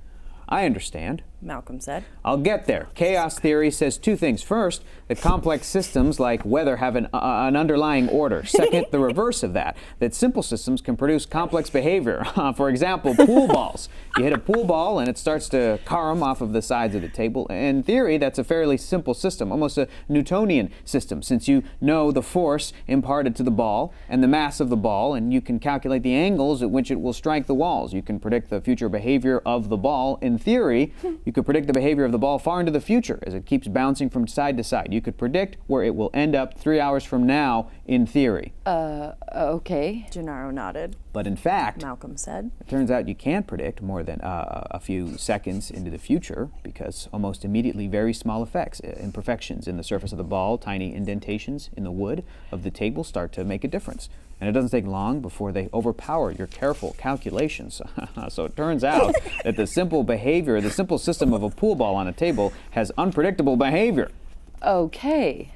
Speaker 3: I understand.
Speaker 1: Malcolm said.
Speaker 3: I'll get there. Chaos theory says two things. First, that complex systems like weather have an underlying order. Second, the reverse of that simple systems can produce complex behavior. For example, pool balls. You hit a pool ball and it starts to carom off of the sides of the table. In theory, that's a fairly simple system, almost a Newtonian system, since you know the force imparted to the ball and the mass of the ball, and you can calculate the angles at which it will strike the walls. You can predict the future behavior of the ball. In theory, you could predict the behavior of the ball far into the future as it keeps bouncing from side to side. You could predict where it will end up 3 hours from now, in theory.
Speaker 2: Okay.
Speaker 1: Gennaro nodded.
Speaker 3: But in fact,
Speaker 1: Malcolm said.
Speaker 3: it turns out you can't predict more than a few seconds into the future, because almost immediately very small effects, imperfections in the surface of the ball, tiny indentations in the wood of the table start to make a difference. And it doesn't take long before they overpower your careful calculations. So it turns out that the simple behavior, the simple system of a pool ball on a table has unpredictable behavior.
Speaker 2: Okay.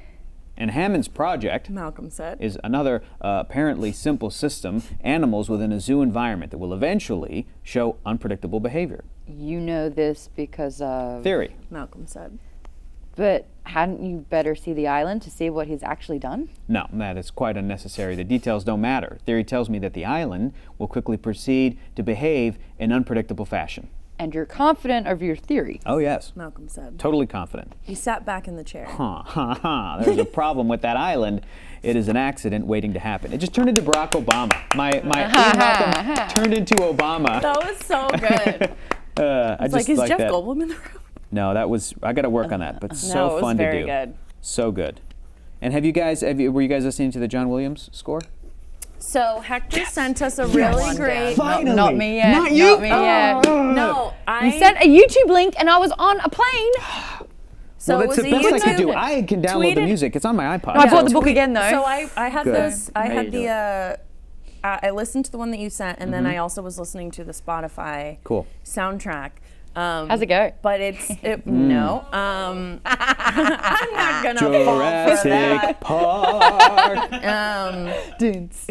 Speaker 3: And Hammond's project
Speaker 1: Malcolm said.
Speaker 3: is another apparently simple system, animals within a zoo environment that will eventually show unpredictable behavior.
Speaker 2: You know this because of...
Speaker 3: Theory.
Speaker 1: Malcolm said.
Speaker 2: But hadn't you better see the island to see what he's actually done?
Speaker 3: No, that is quite unnecessary. The details don't matter. Theory tells me that the island will quickly proceed to behave in unpredictable fashion.
Speaker 2: And you're confident of your theory.
Speaker 3: Oh, yes.
Speaker 1: Malcolm said.
Speaker 3: Totally confident.
Speaker 1: He sat back in the chair.
Speaker 3: There's a problem with that island. It is an accident waiting to happen. It just turned into Barack Obama. My Ian Malcolm turned into Obama.
Speaker 1: That was so good.
Speaker 3: I
Speaker 1: It's
Speaker 3: just
Speaker 1: like, is Jeff
Speaker 3: that.
Speaker 1: Goldblum in the room?
Speaker 3: No, I got to work on that, but so
Speaker 1: No, it was
Speaker 3: fun to
Speaker 1: very
Speaker 3: do.
Speaker 1: good.
Speaker 3: So good. And were you guys listening to the John Williams score?
Speaker 1: So Hector sent us a really great.
Speaker 3: Finally.
Speaker 2: Not me yet.
Speaker 3: Not you?
Speaker 2: Not me yet.
Speaker 1: No,
Speaker 2: You sent a YouTube link, and I was on a plane.
Speaker 1: So
Speaker 3: Well,
Speaker 1: it
Speaker 3: that's
Speaker 1: was
Speaker 3: the
Speaker 1: a
Speaker 3: best I could do.
Speaker 1: YouTube-
Speaker 3: I can download the
Speaker 1: tweeted-
Speaker 3: music. It's on my iPod.
Speaker 2: I bought the book again though.
Speaker 1: So I had
Speaker 3: Good.
Speaker 1: this. I
Speaker 3: There
Speaker 1: had
Speaker 3: you
Speaker 1: the. I listened to the one that you sent, and then I also was listening to the Spotify
Speaker 3: Cool.
Speaker 1: soundtrack.
Speaker 2: How's it go?
Speaker 1: But no. I'm not gonna fall for that.
Speaker 3: Jurassic Park.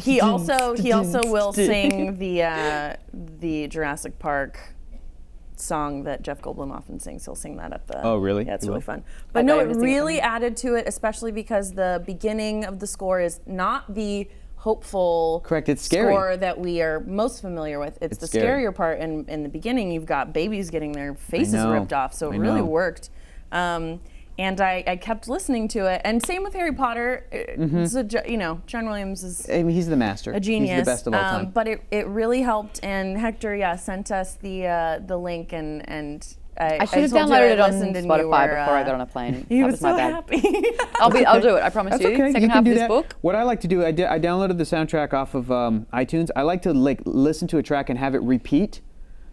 Speaker 1: He also will sing the Jurassic Park song that Jeff Goldblum often sings. He'll sing that at the.
Speaker 3: Oh, really?
Speaker 1: Yeah, it's
Speaker 3: He
Speaker 1: really
Speaker 3: will?
Speaker 1: fun.
Speaker 2: I
Speaker 1: But no,
Speaker 2: thought
Speaker 1: it
Speaker 2: he was singing
Speaker 1: really added to it, especially because the beginning of the score is not the hopeful
Speaker 3: Correct, it's scary.
Speaker 1: score that we are most familiar with. It's the
Speaker 3: scary.
Speaker 1: scarier part. And in the beginning, you've got babies getting their faces
Speaker 3: know.
Speaker 1: ripped off. So it
Speaker 3: I
Speaker 1: really
Speaker 3: know.
Speaker 1: worked. And I kept listening to it. And same with Harry Potter. It's John Williams is
Speaker 3: I mean, he's the master.
Speaker 1: a genius.
Speaker 3: He's the best of all time.
Speaker 1: But it really helped. And Hector, sent us the link, and
Speaker 2: I should have
Speaker 1: told you
Speaker 2: downloaded
Speaker 1: I
Speaker 2: it on
Speaker 1: listened and you
Speaker 2: Spotify
Speaker 1: were,
Speaker 2: before I got on a plane.
Speaker 1: He
Speaker 2: That
Speaker 1: was
Speaker 2: was my
Speaker 1: so
Speaker 2: bad.
Speaker 1: happy.
Speaker 2: I'll do it. I promise
Speaker 3: That's
Speaker 2: you.
Speaker 3: okay.
Speaker 2: Second
Speaker 3: You
Speaker 2: half
Speaker 3: can
Speaker 2: of
Speaker 3: do
Speaker 2: this
Speaker 3: that.
Speaker 2: book.
Speaker 3: What I like to do, I downloaded the soundtrack off of iTunes. I like to listen to a track and have it repeat.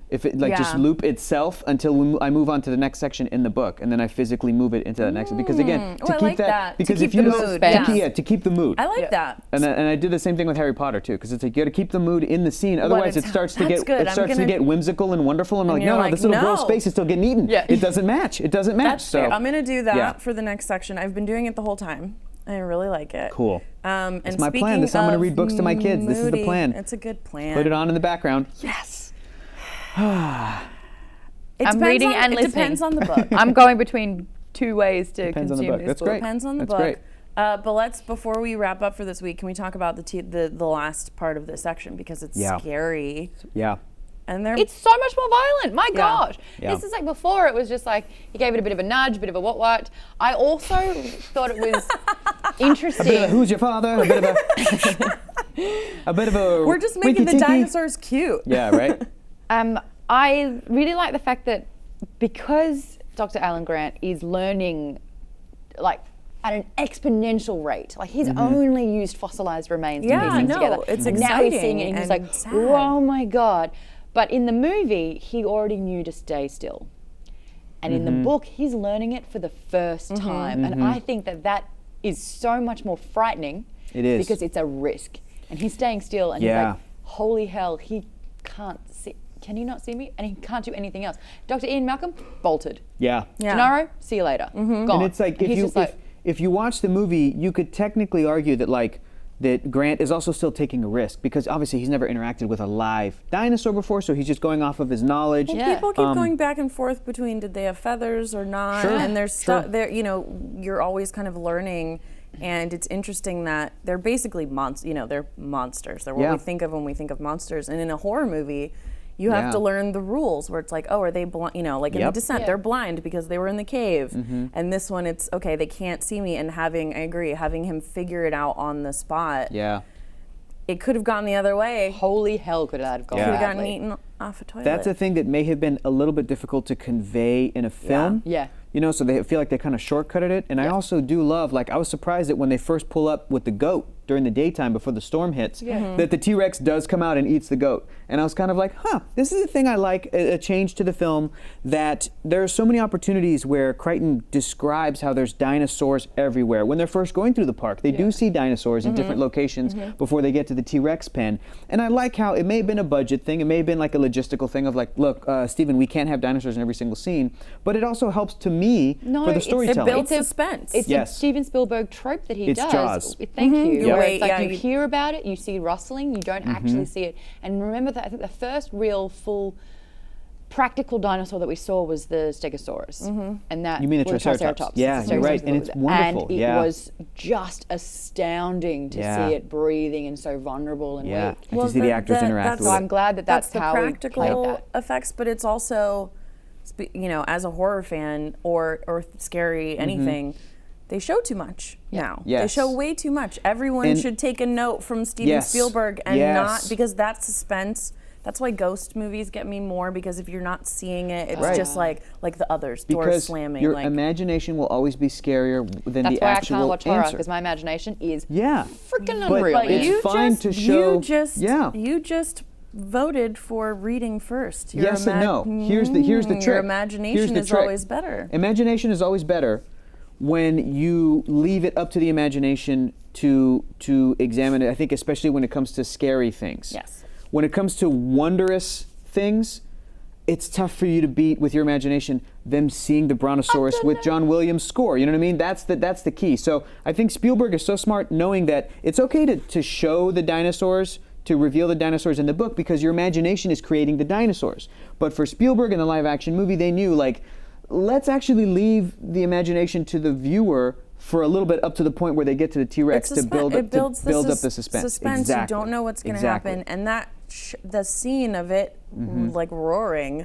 Speaker 3: If it just
Speaker 1: Yeah.
Speaker 3: loop itself until I move on to the next section in the book, and then I physically move it into the next one. Because again,
Speaker 1: Oh, I like that. To
Speaker 3: because
Speaker 1: keep
Speaker 3: if you
Speaker 1: the
Speaker 3: don't,
Speaker 1: mood,
Speaker 3: to keep the mood.
Speaker 1: I like that.
Speaker 3: And I did the same thing with Harry Potter too, because it's like you got to keep the mood in the scene. Otherwise, it
Speaker 1: it's-
Speaker 3: starts to
Speaker 1: that's
Speaker 3: get
Speaker 1: good. I'm gonna-
Speaker 3: whimsical and wonderful. And I'm like,
Speaker 1: you're
Speaker 3: no,
Speaker 1: like,
Speaker 3: this little girl's
Speaker 1: no.
Speaker 3: face is still getting eaten.
Speaker 2: Yeah.
Speaker 3: It doesn't match. It doesn't match.
Speaker 1: That's fair. I'm gonna do that
Speaker 3: yeah.
Speaker 1: for the next section. I've been doing it the whole time. I really like it.
Speaker 3: Cool.
Speaker 1: And
Speaker 3: That's my plan.
Speaker 1: speaking
Speaker 3: This I'm gonna
Speaker 1: of
Speaker 3: read books to my kids. This is the
Speaker 1: moody,
Speaker 3: plan.
Speaker 1: It's a good plan.
Speaker 3: Put it on in the background.
Speaker 1: Yes.
Speaker 2: I'm reading and
Speaker 1: It
Speaker 2: listening.
Speaker 1: depends on the book.
Speaker 2: I'm going between two ways to
Speaker 3: Depends on the
Speaker 2: consume
Speaker 3: book.
Speaker 2: this
Speaker 3: That's
Speaker 2: book.
Speaker 3: great.
Speaker 1: Depends on the
Speaker 3: That's
Speaker 1: book.
Speaker 3: great.
Speaker 1: But before we wrap up for this week, can we talk about the last part of this section, because it's
Speaker 3: Yeah.
Speaker 1: scary
Speaker 3: Yeah.
Speaker 1: and they're
Speaker 2: It's so much more violent. My gosh.
Speaker 3: Yeah.
Speaker 2: This is like before, it was just like, he gave it a bit of a nudge, a bit of a what. I also thought it was interesting.
Speaker 3: A bit of a who's your father? A bit of a bit of a.
Speaker 1: we're just making the
Speaker 3: winky-tinky.
Speaker 1: dinosaurs cute.
Speaker 3: Yeah. Right.
Speaker 2: I really like the fact that because Dr. Alan Grant is learning like at an exponential rate, like he's only used fossilized remains to
Speaker 1: Yeah,
Speaker 2: piece things
Speaker 1: no,
Speaker 2: together.
Speaker 1: it's
Speaker 2: and now he's seeing
Speaker 1: exciting
Speaker 2: it and he's
Speaker 1: and
Speaker 2: like,
Speaker 1: sad.
Speaker 2: oh my God. But in the movie, he already knew to stay still. And in the book, he's learning it for the first time. And I think that is so much more frightening.
Speaker 3: It is.
Speaker 2: Because it's a risk. And he's staying still and he's
Speaker 3: Yeah.
Speaker 2: like, holy hell, he can't see. Can he not see me? And he can't do anything else. Dr. Ian Malcolm, bolted.
Speaker 3: Yeah.
Speaker 1: Yeah.
Speaker 2: Gennaro, see you later. Gone.
Speaker 3: And it's like
Speaker 2: And he's just
Speaker 3: if you watch the movie, you could technically argue that Grant is also still taking a risk, because obviously he's never interacted with a live dinosaur before, so he's just going off of his knowledge.
Speaker 2: Yeah.
Speaker 1: People keep going back and forth between did they have feathers or not,
Speaker 3: Sure,
Speaker 1: and there's
Speaker 3: sure.
Speaker 1: stuff there. You're always kind of learning, and it's interesting that they're basically they're monsters. They're what
Speaker 3: Yeah.
Speaker 1: we think of when we think of monsters. And in a horror movie, you have
Speaker 3: Yeah.
Speaker 1: to learn the rules. Where it's like, oh, are they blind? Like in The
Speaker 3: Yep.
Speaker 1: Descent,
Speaker 2: Yeah.
Speaker 1: they're blind because they were in the cave. And this one, it's okay, they can't see me. And having him figure it out on the spot.
Speaker 3: Yeah.
Speaker 1: It could have gone the other way.
Speaker 2: holy hell could that have gone
Speaker 3: Yeah.
Speaker 1: Could have gotten
Speaker 2: badly.
Speaker 1: eaten off a toilet.
Speaker 3: That's a thing that may have been a little bit difficult to convey in a film.
Speaker 2: Yeah.
Speaker 3: So they feel like they kind of shortcutted it. And I also do love, I was surprised that when they first pull up with the goat during the daytime before the storm hits, that the T-Rex does come out and eats the goat. And I was kind of like, this is a thing I like, a change to the film, that there are so many opportunities where Crichton describes how there's dinosaurs everywhere. When they're first going through the park, they do see dinosaurs in different locations before they get to the T-Rex pen. And I like how it may have been a budget thing, it may have been like a logistical thing of look, Stephen, we can't have dinosaurs in every single scene, but it also helps to me for the storytelling.
Speaker 1: It builds suspense.
Speaker 2: It's
Speaker 3: Yes.
Speaker 2: a Steven Spielberg trope that he
Speaker 3: It's
Speaker 2: does.
Speaker 3: Jaws.
Speaker 2: Thank you.
Speaker 3: Yeah.
Speaker 2: Where
Speaker 1: Wait,
Speaker 2: it's like
Speaker 1: yeah,
Speaker 2: you
Speaker 1: you-
Speaker 2: hear about it, you see rustling, you don't actually see it. And remember that I think the first real full practical dinosaur that we saw was the Stegosaurus. And that
Speaker 3: You mean the
Speaker 2: was
Speaker 3: Triceratops. Yeah,
Speaker 2: The
Speaker 3: you're right,
Speaker 2: Stegosaurus
Speaker 3: and
Speaker 2: was
Speaker 3: it's
Speaker 2: it.
Speaker 3: wonderful,
Speaker 2: And it
Speaker 3: yeah.
Speaker 2: was just astounding to
Speaker 3: Yeah.
Speaker 2: see it breathing and so vulnerable and
Speaker 3: Yeah,
Speaker 2: weak.
Speaker 3: and to see the actors interact
Speaker 1: that's-
Speaker 3: with
Speaker 2: So
Speaker 3: it.
Speaker 2: I'm glad that that's
Speaker 1: the
Speaker 2: how we played
Speaker 1: practical
Speaker 2: that.
Speaker 1: effects, but it's also, as a horror fan or scary anything, they show too much now. They
Speaker 3: Yes.
Speaker 1: show way too much. Everyone
Speaker 3: And-
Speaker 1: should take a note from Steven
Speaker 3: Yes.
Speaker 1: Spielberg and
Speaker 3: Yes.
Speaker 1: not, because that suspense, That's why ghost movies get me more, because if you're not seeing it, it's
Speaker 3: Right.
Speaker 1: just like the others, doors
Speaker 3: Because
Speaker 1: slamming.
Speaker 3: your
Speaker 1: like,
Speaker 3: imagination will always be scarier than
Speaker 2: That's
Speaker 3: the
Speaker 2: why I
Speaker 3: actual
Speaker 2: can't watch horror,
Speaker 3: answer.
Speaker 2: because my imagination is
Speaker 3: Yeah.
Speaker 2: freaking
Speaker 3: But
Speaker 2: unreal.
Speaker 1: but
Speaker 2: man.
Speaker 3: it's fine to show-
Speaker 1: You
Speaker 3: yeah.
Speaker 1: just voted for reading first.
Speaker 3: Yes and no. Here's the trick.
Speaker 1: Your
Speaker 3: Here's
Speaker 1: imagination
Speaker 3: the
Speaker 1: is
Speaker 3: trick.
Speaker 1: always better.
Speaker 3: Imagination is always better when you leave it up to the imagination to examine it. I think especially when it comes to scary things.
Speaker 1: Yes.
Speaker 3: When it comes to wondrous things, it's tough for you to beat with your imagination them seeing the Brontosaurus with John Williams' score. You know what I mean? That's the key. So I think Spielberg is so smart knowing that it's okay to show the dinosaurs, to reveal the dinosaurs in the book, because your imagination is creating the dinosaurs. But for Spielberg in the live action movie, they knew, like, let's actually leave the imagination to the viewer for a little bit up to the point where they get to the T-Rex to build up the suspense.
Speaker 1: You don't know what's going to happen, and that the scene of it like roaring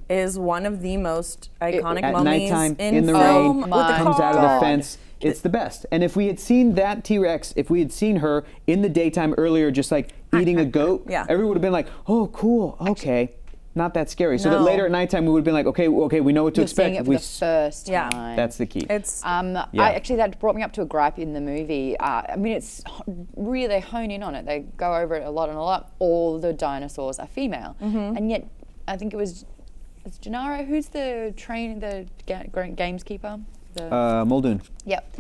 Speaker 1: is one of the most iconic
Speaker 3: At
Speaker 1: mummies
Speaker 3: nighttime
Speaker 1: in
Speaker 3: the
Speaker 1: film.
Speaker 3: rain,
Speaker 1: with the
Speaker 3: comes out of
Speaker 1: car.
Speaker 3: the fence. It's the best. And if we had seen that T-Rex, if we had seen her in the daytime earlier, just like eating a goat,
Speaker 1: Yeah.
Speaker 3: everyone would have been like, "Oh, cool, okay." Not that scary. So that
Speaker 1: No.
Speaker 3: later at nighttime we would have been like, okay, we know what to
Speaker 2: You're
Speaker 3: expect.
Speaker 2: seeing it
Speaker 3: If
Speaker 2: for
Speaker 3: we
Speaker 2: the first
Speaker 1: Yeah.
Speaker 2: time.
Speaker 3: That's the key.
Speaker 1: It's
Speaker 3: Yeah.
Speaker 2: That brought me up to a gripe in the movie. I mean, it's really, they hone in on it. They go over it a lot and a lot. All the dinosaurs are female. And yet, I think it's Gennaro, who's the gameskeeper?
Speaker 3: Muldoon.
Speaker 2: Yep.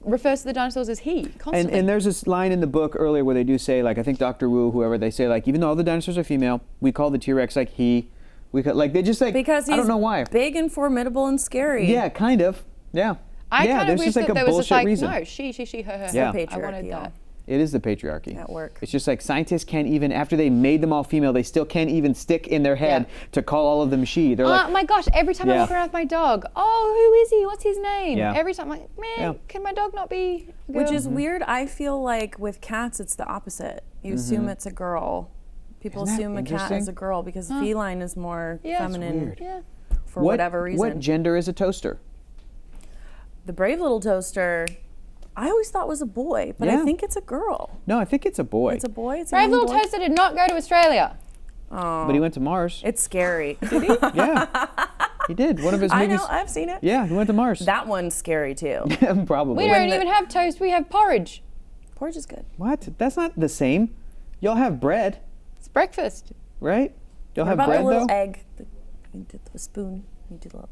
Speaker 2: Refers to the dinosaurs as he, constantly.
Speaker 3: And there's this line in the book earlier where they do say, like, I think Dr. Wu, whoever, they say, like, even though all the dinosaurs are female, we call the T-Rex like he. Like, they just like,
Speaker 1: because he's
Speaker 3: I don't know why.
Speaker 1: big and formidable and scary.
Speaker 3: Yeah, kind of. Yeah.
Speaker 2: I
Speaker 3: yeah,
Speaker 2: kind
Speaker 3: there's
Speaker 2: of wish
Speaker 3: just like
Speaker 2: that
Speaker 3: a
Speaker 2: there was
Speaker 3: bullshit
Speaker 2: just like,
Speaker 3: reason.
Speaker 2: no, she, her.
Speaker 3: Yeah.
Speaker 2: I wanted
Speaker 1: Patriarchy.
Speaker 2: that.
Speaker 3: It is the patriarchy.
Speaker 1: At work.
Speaker 3: It's just like scientists can't even, after they made them all female, they still can't even stick in their head to call all of them she. They're
Speaker 2: Oh
Speaker 3: like,
Speaker 2: my gosh, every time I
Speaker 3: Yeah.
Speaker 2: walk around with my dog, oh, who is he? What's his name?
Speaker 3: Yeah.
Speaker 2: Every time I'm like, man,
Speaker 3: Yeah.
Speaker 2: can my dog not be a girl?
Speaker 1: Which is weird. I feel like with cats, it's the opposite. You assume it's a girl. People
Speaker 3: Isn't that
Speaker 1: assume a cat
Speaker 3: interesting?
Speaker 1: is a girl because feline is more
Speaker 2: Yeah. That's
Speaker 1: feminine
Speaker 3: weird.
Speaker 2: Yeah.
Speaker 1: for whatever reason.
Speaker 3: What gender is a toaster?
Speaker 1: The brave little toaster, I always thought was a boy, but I
Speaker 3: Yeah.
Speaker 1: think it's a girl.
Speaker 3: No, I think it's a boy.
Speaker 1: It's a boy. It's a
Speaker 2: Brave
Speaker 1: young
Speaker 2: Little
Speaker 1: boy.
Speaker 2: Toaster did not go to Australia.
Speaker 1: Oh,
Speaker 3: But he went to Mars.
Speaker 1: it's scary.
Speaker 3: Yeah. He did. One of his
Speaker 1: I
Speaker 3: movies.
Speaker 1: know. I've seen it.
Speaker 3: Yeah, he went to Mars.
Speaker 1: That one's scary too.
Speaker 3: Probably.
Speaker 2: We don't even have toast, we have porridge.
Speaker 1: Porridge is good.
Speaker 3: What? That's not the same. Y'all have bread,
Speaker 2: It's breakfast.
Speaker 3: right? Y'all
Speaker 1: What
Speaker 3: have
Speaker 1: about
Speaker 3: bread
Speaker 1: the little
Speaker 3: though?
Speaker 1: egg? You did the spoon. You did a little.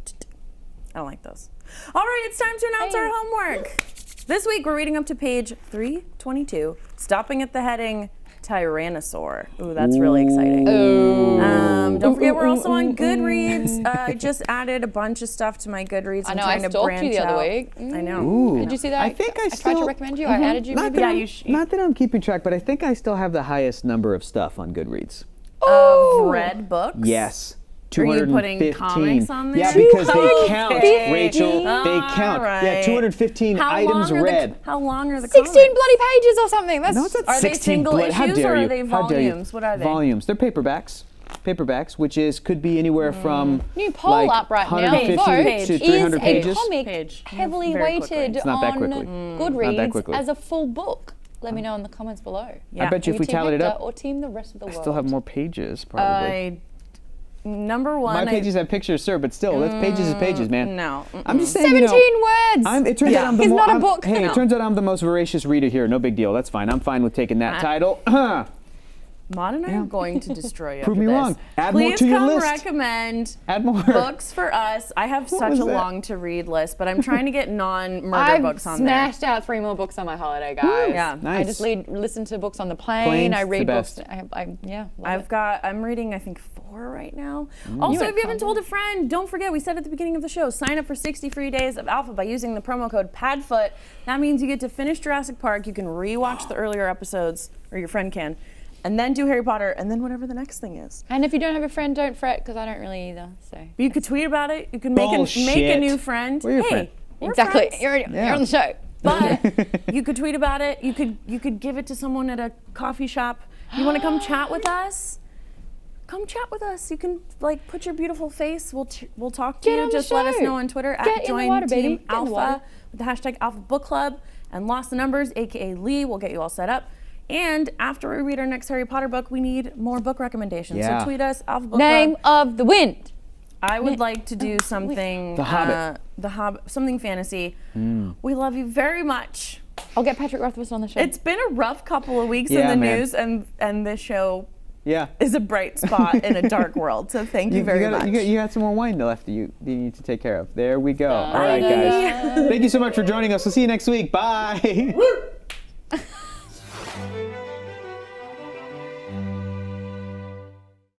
Speaker 1: I don't like those. All right, it's time to announce our homework. This week we're reading up to page 322, stopping at the heading Tyrannosaur. Ooh, that's really exciting. Don't forget we're also on Goodreads. I just added a bunch of stuff to my Goodreads.
Speaker 2: I
Speaker 1: I'm
Speaker 2: know, I
Speaker 1: trying to
Speaker 2: stalked
Speaker 1: branch
Speaker 2: you the other
Speaker 1: out.
Speaker 2: week.
Speaker 1: I know.
Speaker 3: Ooh.
Speaker 2: Did you see that?
Speaker 3: I think I
Speaker 2: tried
Speaker 3: still
Speaker 2: to recommend you. I added you.
Speaker 3: Not
Speaker 2: Maybe.
Speaker 3: that, not that I'm keeping track, but I think I still have the highest number of stuff on Goodreads.
Speaker 1: Of read books?
Speaker 3: Yes.
Speaker 1: Are you
Speaker 3: 215.
Speaker 1: putting comics on there?
Speaker 3: Yeah, because they count,
Speaker 2: 215.
Speaker 3: Rachel. They count.
Speaker 1: All
Speaker 3: Yeah,
Speaker 1: right.
Speaker 3: 215 items read.
Speaker 1: How long are the
Speaker 2: 16
Speaker 1: comics?
Speaker 2: bloody pages or something. That's
Speaker 3: No, it's not
Speaker 1: Are they
Speaker 3: 16
Speaker 1: single
Speaker 3: blood. How
Speaker 1: issues
Speaker 3: dare
Speaker 1: or are
Speaker 3: you?
Speaker 1: they
Speaker 3: How dare you?
Speaker 1: volumes? What are they?
Speaker 3: Volumes. They're paperbacks, which could be anywhere from
Speaker 2: new poll
Speaker 3: like
Speaker 2: up right now.
Speaker 3: 150
Speaker 2: Vote
Speaker 3: to
Speaker 2: is
Speaker 3: 300
Speaker 2: a
Speaker 3: pages.
Speaker 2: comic
Speaker 1: Page.
Speaker 2: heavily
Speaker 1: Very quickly.
Speaker 2: weighted
Speaker 3: It's not that
Speaker 2: on
Speaker 3: quickly. Not that
Speaker 2: Goodreads
Speaker 3: quickly.
Speaker 2: as a full book? Let me know in the comments below.
Speaker 1: Yeah.
Speaker 3: I bet you
Speaker 2: Are
Speaker 3: if we
Speaker 2: Team
Speaker 3: tallied it
Speaker 2: Hector
Speaker 3: up,
Speaker 2: or team the rest of the world.
Speaker 3: still have more pages probably.
Speaker 1: Number one.
Speaker 3: My pages have pictures, sir, but still, that's pages is pages, man.
Speaker 1: No.
Speaker 3: I'm just saying,
Speaker 2: 17
Speaker 3: you know,
Speaker 2: words.
Speaker 3: it turns out I'm the
Speaker 2: It's
Speaker 3: more,
Speaker 2: not a
Speaker 3: I'm-
Speaker 2: book.
Speaker 3: Hey,
Speaker 2: No.
Speaker 3: it turns out I'm the most voracious reader here. No big deal. That's fine. I'm fine with taking that title.
Speaker 1: Maud and I are going to destroy you.
Speaker 3: Prove
Speaker 1: after
Speaker 3: me
Speaker 1: this.
Speaker 3: wrong. Add more
Speaker 1: Please
Speaker 3: to your
Speaker 1: come
Speaker 3: list.
Speaker 1: recommend
Speaker 3: Add more.
Speaker 1: books for us. I have such
Speaker 3: was
Speaker 1: a
Speaker 3: that?
Speaker 1: long to read list, but I'm trying to get non-murder
Speaker 2: I've
Speaker 1: books on there.
Speaker 2: smashed out 3 more books on my holiday, guys.
Speaker 1: Yeah.
Speaker 2: I
Speaker 3: Nice.
Speaker 2: just listen to books on the plane.
Speaker 3: Plane's
Speaker 2: I read
Speaker 3: the
Speaker 2: books.
Speaker 3: best.
Speaker 1: I'm reading, I think, 4 right now. Also, if you haven't told a friend, don't forget, we said at the beginning of the show, sign up for 60 free days of Alpha by using the promo code PADFOOT. That means you get to finish Jurassic Park. You can rewatch the earlier episodes, or your friend can, and then do Harry Potter, and then whatever the next thing is.
Speaker 2: And if you don't have a friend, don't fret, because I don't really either. So
Speaker 1: You could tweet about it. You can make a
Speaker 3: Bullshit.
Speaker 1: new friend.
Speaker 3: We're your
Speaker 1: hey,
Speaker 3: friend.
Speaker 1: we're
Speaker 2: exactly,
Speaker 1: friends.
Speaker 2: you're on the show.
Speaker 1: But you could tweet about it. You could give it to someone at a coffee shop. You want to come chat with us? Come chat with us. You can put your beautiful face. We'll talk to
Speaker 2: Get
Speaker 1: you.
Speaker 2: on the
Speaker 1: Just let us
Speaker 2: show.
Speaker 1: know on Twitter
Speaker 2: Get
Speaker 1: at
Speaker 2: in the
Speaker 1: Join
Speaker 2: water, baby.
Speaker 1: Team
Speaker 2: Get in the water.
Speaker 1: Alpha with the hashtag Alpha Book Club and Lost the Numbers, aka Lee. We'll get you all set up. And after we read our next Harry Potter book, we need more book recommendations.
Speaker 3: Yeah.
Speaker 1: So tweet us, Alpha Book
Speaker 2: Name
Speaker 1: Club.
Speaker 2: of the wind.
Speaker 1: I would like to do something.
Speaker 3: The Hobbit.
Speaker 1: Something fantasy. We love you very much.
Speaker 2: I'll get Patrick Rothfuss on the show.
Speaker 1: It's been a rough couple of weeks in
Speaker 3: Yeah,
Speaker 1: the
Speaker 3: man.
Speaker 1: news, and this show
Speaker 3: Yeah.
Speaker 1: is a bright spot in a dark world. So thank you very much.
Speaker 3: You got some more wine left you need to take care of. There we go. All right, guys. Thank you so much for joining us. We'll see you next week. Bye.